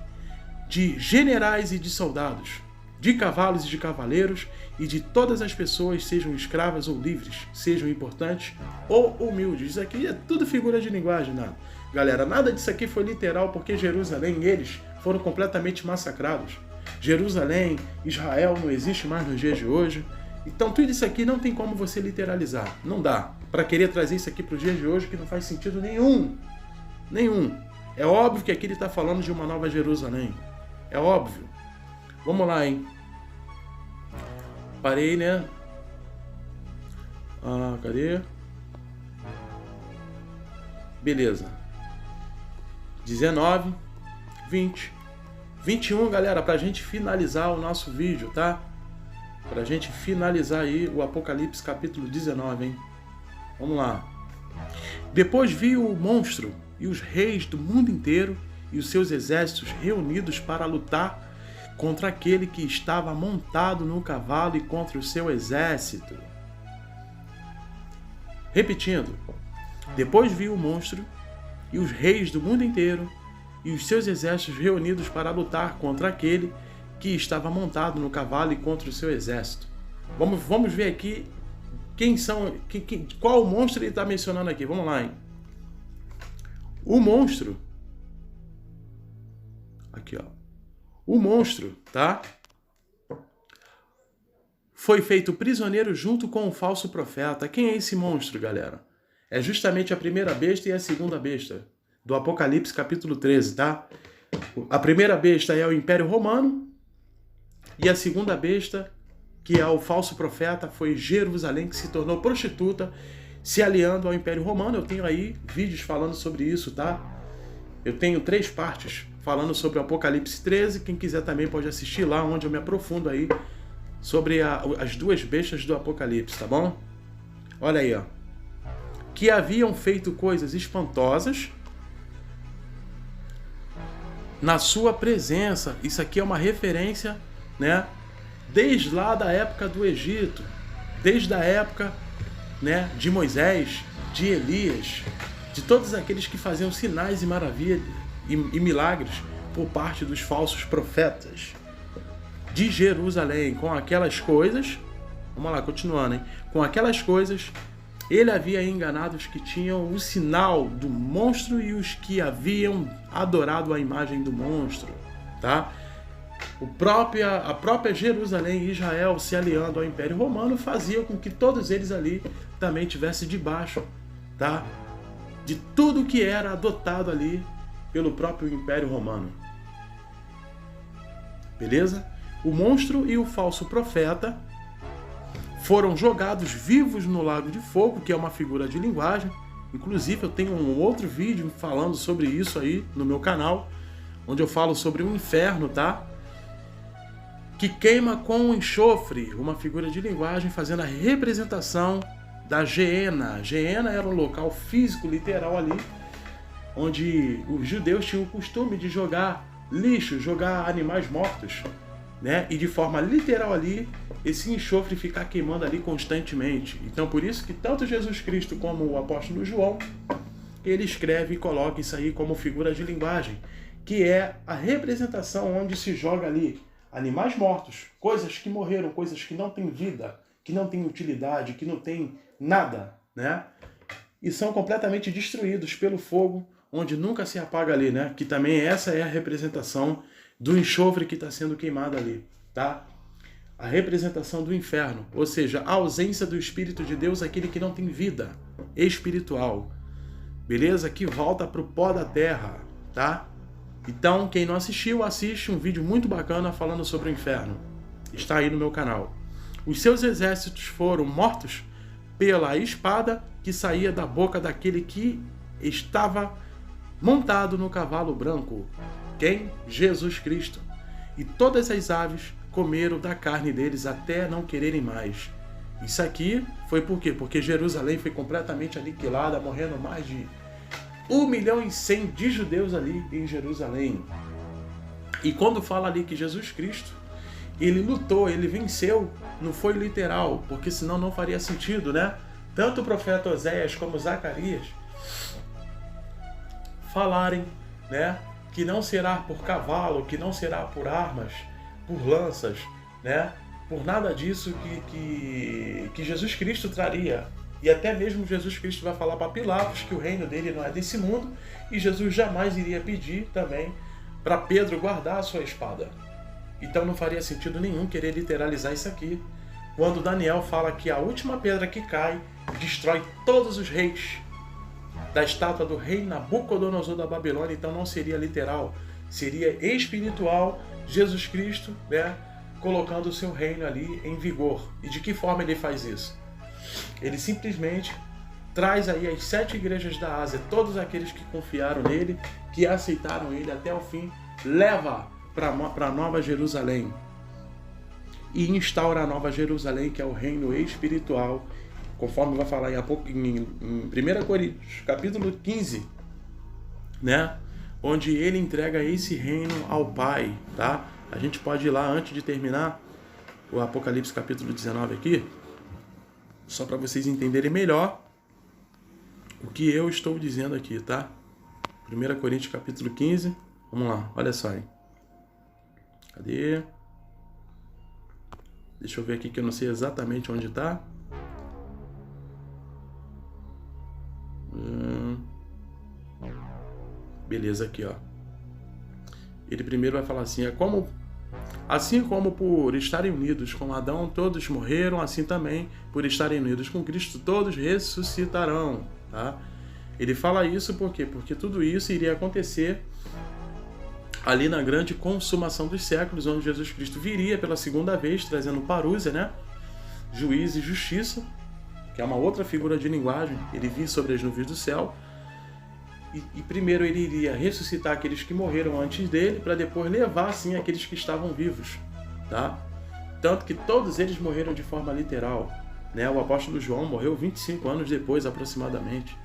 de generais e de soldados, de cavalos e de cavaleiros, e de todas as pessoas, sejam escravas ou livres, sejam importantes ou humildes. Isso aqui é tudo figura de linguagem, nada. Galera, nada disso aqui foi literal, porque Jerusalém, eles foram completamente massacrados. Jerusalém, Israel não existe mais nos dias de hoje. Então tudo isso aqui não tem como você literalizar. Não dá. Para querer trazer isso aqui para os dias de hoje, que não faz sentido nenhum. Nenhum. É óbvio que aqui ele está falando de uma nova Jerusalém. É óbvio. Vamos lá, hein? Parei, né? Cadê? Beleza. 19, 20, 21, galera, pra gente finalizar o nosso vídeo, tá? Pra gente finalizar aí o Apocalipse capítulo 19, hein? Vamos lá. Depois vi o monstro e os reis do mundo inteiro e os seus exércitos reunidos para lutar contra aquele que estava montado no cavalo e contra o seu exército. Repetindo. Depois vi o monstro e os reis do mundo inteiro e os seus exércitos reunidos para lutar contra aquele que estava montado no cavalo e contra o seu exército. Vamos ver aqui quem são, qual monstro ele está mencionando aqui. Vamos lá, hein? O monstro, aqui, ó. O monstro, tá? Foi feito prisioneiro junto com o falso profeta. Quem é esse monstro, galera? É justamente a primeira besta e a segunda besta do Apocalipse capítulo 13, tá? A primeira besta é o Império Romano e a segunda besta, que é o falso profeta, foi Jerusalém, que se tornou prostituta, se aliando ao Império Romano. Eu tenho aí vídeos falando sobre isso, tá? Eu tenho 3 partes falando sobre o Apocalipse 13. Quem quiser também pode assistir lá, onde eu me aprofundo aí sobre as 2 bestas do Apocalipse, tá bom? Olha aí, ó. Que haviam feito coisas espantosas na sua presença. Isso aqui é uma referência, né? Desde lá da época do Egito, desde a época, né, de Moisés, de Elias, de todos aqueles que faziam sinais e maravilhas e milagres por parte dos falsos profetas de Jerusalém, com aquelas coisas, vamos lá, continuando, hein? Com aquelas coisas, ele havia enganado os que tinham o sinal do monstro e os que haviam adorado a imagem do monstro, tá? A própria Jerusalém e Israel se aliando ao Império Romano fazia com que todos eles ali também tivessem debaixo, tá? De tudo que era adotado ali pelo próprio Império Romano. Beleza? O monstro e o falso profeta foram jogados vivos no lago de fogo, que é uma figura de linguagem. Inclusive eu tenho um outro vídeo falando sobre isso aí no meu canal, onde eu falo sobre o inferno, tá? Que queima com enxofre, uma figura de linguagem fazendo a representação da Geena. Geena era um local físico, literal ali, onde os judeus tinham o costume de jogar lixo, jogar animais mortos, né? E de forma literal ali, esse enxofre ficar queimando ali constantemente. Então por isso que tanto Jesus Cristo como o apóstolo João, ele escreve e coloca isso aí como figura de linguagem, que é a representação onde se joga ali animais mortos, coisas que morreram, coisas que não têm vida, que não têm utilidade, que não têm nada, né? E são completamente destruídos pelo fogo, onde nunca se apaga ali, né? Que também essa é a representação do enxofre que está sendo queimado ali, tá? A representação do inferno, ou seja, a ausência do Espírito de Deus, aquele que não tem vida espiritual, beleza? Que volta para o pó da terra, tá? Então, quem não assistiu, assiste um vídeo muito bacana falando sobre o inferno. Está aí no meu canal. Os seus exércitos foram mortos pela espada que saía da boca daquele que estava montado no cavalo branco. Quem? Jesus Cristo. E todas as aves comeram da carne deles até não quererem mais. Isso aqui foi por quê? Porque Jerusalém foi completamente aniquilada, morrendo mais de 1.100.000 de judeus ali em Jerusalém. E quando fala ali que Jesus Cristo, ele lutou, ele venceu, não foi literal, porque senão não faria sentido, né? Tanto o profeta Oséias como Zacarias falarem, né, que não será por cavalo, que não será por armas, por lanças, né, por nada disso que Jesus Cristo traria. E até mesmo Jesus Cristo vai falar para Pilatos que o reino dele não é desse mundo, e Jesus jamais iria pedir também para Pedro guardar a sua espada. Então não faria sentido nenhum querer literalizar isso aqui, quando Daniel fala que a última pedra que cai destrói todos os reis da estátua do rei Nabucodonosor da Babilônia. Então não seria literal, seria espiritual, Jesus Cristo, né, colocando o seu reino ali em vigor. E de que forma ele faz isso? Ele simplesmente traz aí as 7 igrejas da Ásia, todos aqueles que confiaram nele, que aceitaram ele até o fim, leva para Nova Jerusalém e instaura a Nova Jerusalém, que é o reino espiritual, conforme vai falar em 1 Coríntios, capítulo 15, né? Onde ele entrega esse reino ao Pai, tá? A gente pode ir lá antes de terminar o Apocalipse capítulo 19 aqui, só para vocês entenderem melhor o que eu estou dizendo aqui, tá? 1 Coríntios capítulo 15, vamos lá, olha só aí. Cadê? Deixa eu ver aqui que eu não sei exatamente onde está. Beleza, aqui ó. Ele primeiro vai falar assim: assim como por estarem unidos com Adão todos morreram, assim também por estarem unidos com Cristo todos ressuscitarão, tá? Ele fala isso por quê? Porque tudo isso iria acontecer ali na grande consumação dos séculos, onde Jesus Cristo viria pela segunda vez, trazendo parúzia, né? Juízo e justiça, que é uma outra figura de linguagem. Ele vir sobre as nuvens do céu. E primeiro ele iria ressuscitar aqueles que morreram antes dele, para depois levar, sim, aqueles que estavam vivos, tá? Tanto que todos eles morreram de forma literal, né? O apóstolo João morreu 25 anos depois, aproximadamente.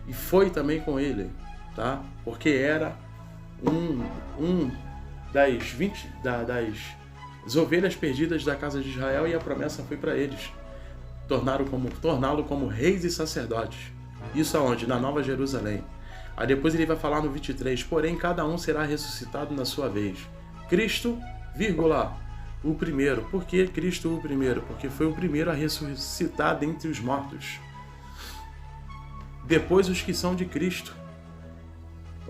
E foi também com ele, tá? Porque era das ovelhas perdidas da casa de Israel, e a promessa foi para eles torná-lo como reis e sacerdotes. Isso aonde? Na Nova Jerusalém. Aí depois ele vai falar no 23, porém cada um será ressuscitado na sua vez. Cristo, o primeiro. Por que Cristo o primeiro? Porque foi o primeiro a ressuscitar dentre os mortos. Depois os que são de Cristo.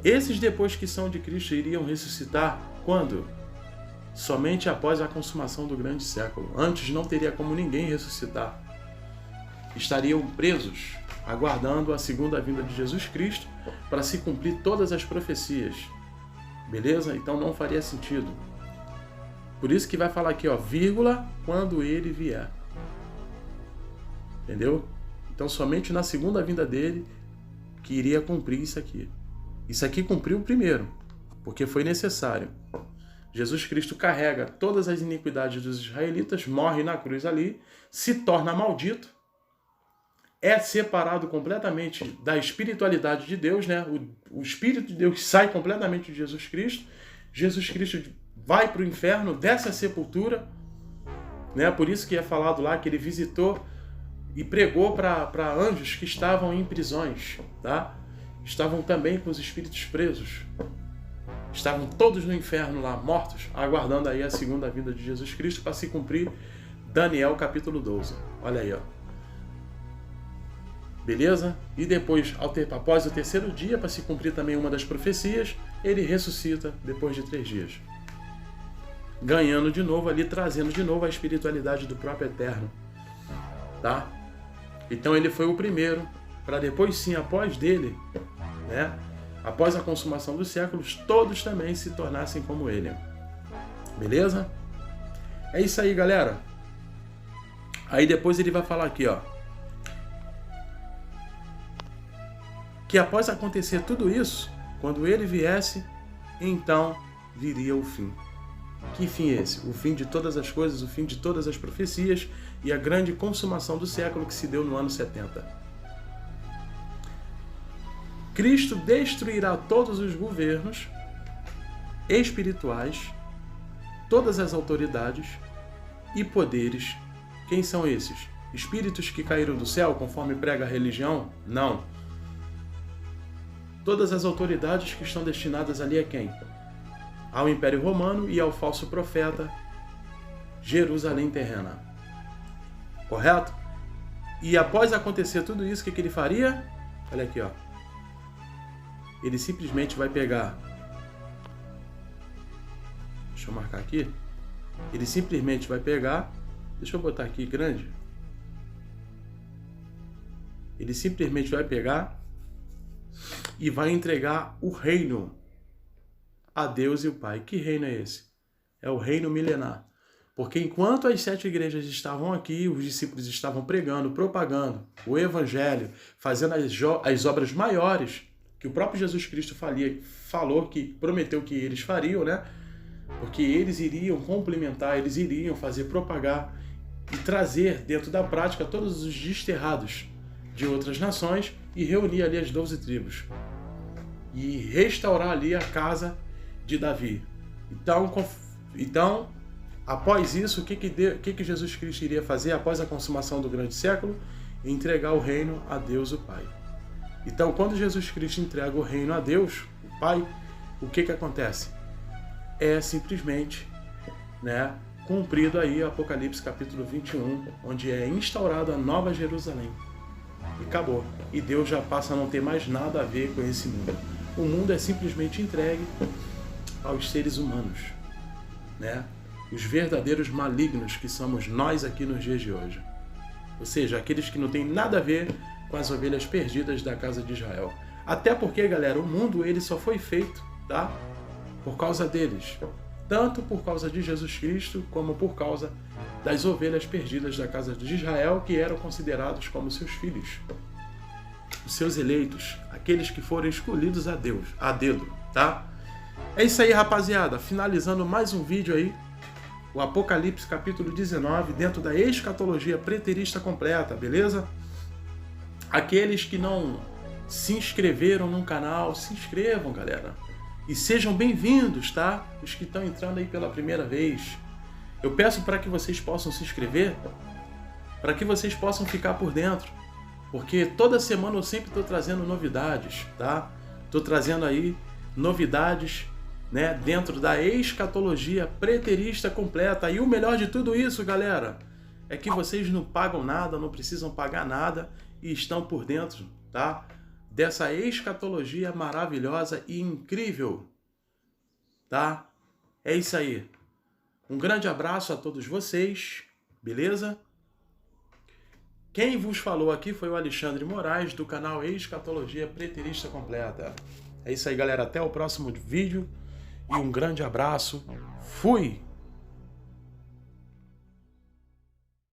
Esses depois que são de Cristo iriam ressuscitar quando? Somente após a consumação do grande século. Antes não teria como ninguém ressuscitar. Estariam presos, aguardando a segunda vinda de Jesus Cristo para se cumprir todas as profecias. Beleza? Então não faria sentido. Por isso que vai falar aqui, ó, vírgula, quando ele vier. Entendeu? Então somente na segunda vinda dele que iria cumprir isso aqui. Isso aqui cumpriu primeiro, porque foi necessário. Jesus Cristo carrega todas as iniquidades dos israelitas, morre na cruz ali, se torna maldito, é separado completamente da espiritualidade de Deus, né? O Espírito de Deus sai completamente de Jesus Cristo. Jesus Cristo vai para o inferno, desce à sepultura, né? Por isso que é falado lá que ele visitou e pregou para anjos que estavam em prisões, tá? Estavam também com os espíritos presos. Estavam todos no inferno lá, mortos, aguardando aí a segunda vinda de Jesus Cristo para se cumprir Daniel capítulo 12. Olha aí, ó. Beleza? E depois, após o terceiro dia, para se cumprir também uma das profecias, ele ressuscita depois de 3 dias. Ganhando de novo ali, trazendo de novo a espiritualidade do próprio Eterno. Tá? Então ele foi o primeiro, para depois sim, após dele, né? Após a consumação dos séculos, todos também se tornassem como ele. Beleza? É isso aí, galera. Aí depois ele vai falar aqui, ó, que após acontecer tudo isso, quando ele viesse, então viria o fim. Que fim é esse? O fim de todas as coisas, o fim de todas as profecias e a grande consumação do século que se deu no ano 70. Cristo destruirá todos os governos espirituais, todas as autoridades e poderes. Quem são esses? Espíritos que caíram do céu, conforme prega a religião? Não. Todas as autoridades que estão destinadas ali a quem? Ao Império Romano e ao falso profeta Jerusalém terrena. Correto? E após acontecer tudo isso, o que ele faria? Olha aqui, ó. Ele simplesmente vai pegar... Deixa eu marcar aqui. Ele simplesmente vai pegar... Deixa eu botar aqui grande. Ele simplesmente vai pegar e vai entregar o reino a Deus e o Pai. Que reino é esse? É o reino milenar. Porque enquanto as 7 igrejas estavam aqui, os discípulos estavam pregando, propagando o evangelho, fazendo as obras maiores que o próprio Jesus Cristo falou, que prometeu que eles fariam, né? Porque eles iriam complementar, eles iriam fazer propagar e trazer dentro da prática todos os desterrados de outras nações e reunir ali as 12 tribos e restaurar ali a casa de Davi. Então após isso, o que Jesus Cristo iria fazer após a consumação do grande século? Entregar o reino a Deus o Pai. Então, quando Jesus Cristo entrega o reino a Deus, o Pai, o que acontece? É simplesmente, né, cumprido aí Apocalipse capítulo 21, onde é instaurado a nova Jerusalém. E acabou. E Deus já passa a não ter mais nada a ver com esse mundo. O mundo é simplesmente entregue aos seres humanos, né? Os verdadeiros malignos que somos nós aqui nos dias de hoje. Ou seja, aqueles que não têm nada a ver com as ovelhas perdidas da casa de Israel. Até porque, galera, o mundo ele só foi feito, tá? Por causa deles. Tanto por causa de Jesus Cristo, como por causa das ovelhas perdidas da casa de Israel, que eram considerados como seus filhos. Os seus eleitos, aqueles que foram escolhidos a dedo, tá? É isso aí, rapaziada. Finalizando mais um vídeo aí, o Apocalipse capítulo 19, dentro da escatologia preterista completa, beleza? Aqueles que não se inscreveram no canal, se inscrevam, galera. E sejam bem-vindos, tá? Os que estão entrando aí pela primeira vez. Eu peço para que vocês possam se inscrever, para que vocês possam ficar por dentro. Porque toda semana eu sempre estou trazendo novidades, tá? Estou trazendo aí novidades, né, dentro da escatologia preterista completa. E o melhor de tudo isso, galera, é que vocês não pagam nada, não precisam pagar nada e estão por dentro, tá? Dessa escatologia maravilhosa e incrível, tá? É isso aí. Um grande abraço a todos vocês, beleza? Quem vos falou aqui foi o Alexandre Moraes, do canal Escatologia Preterista Completa. É isso aí, galera. Até o próximo vídeo e um grande abraço. Fui!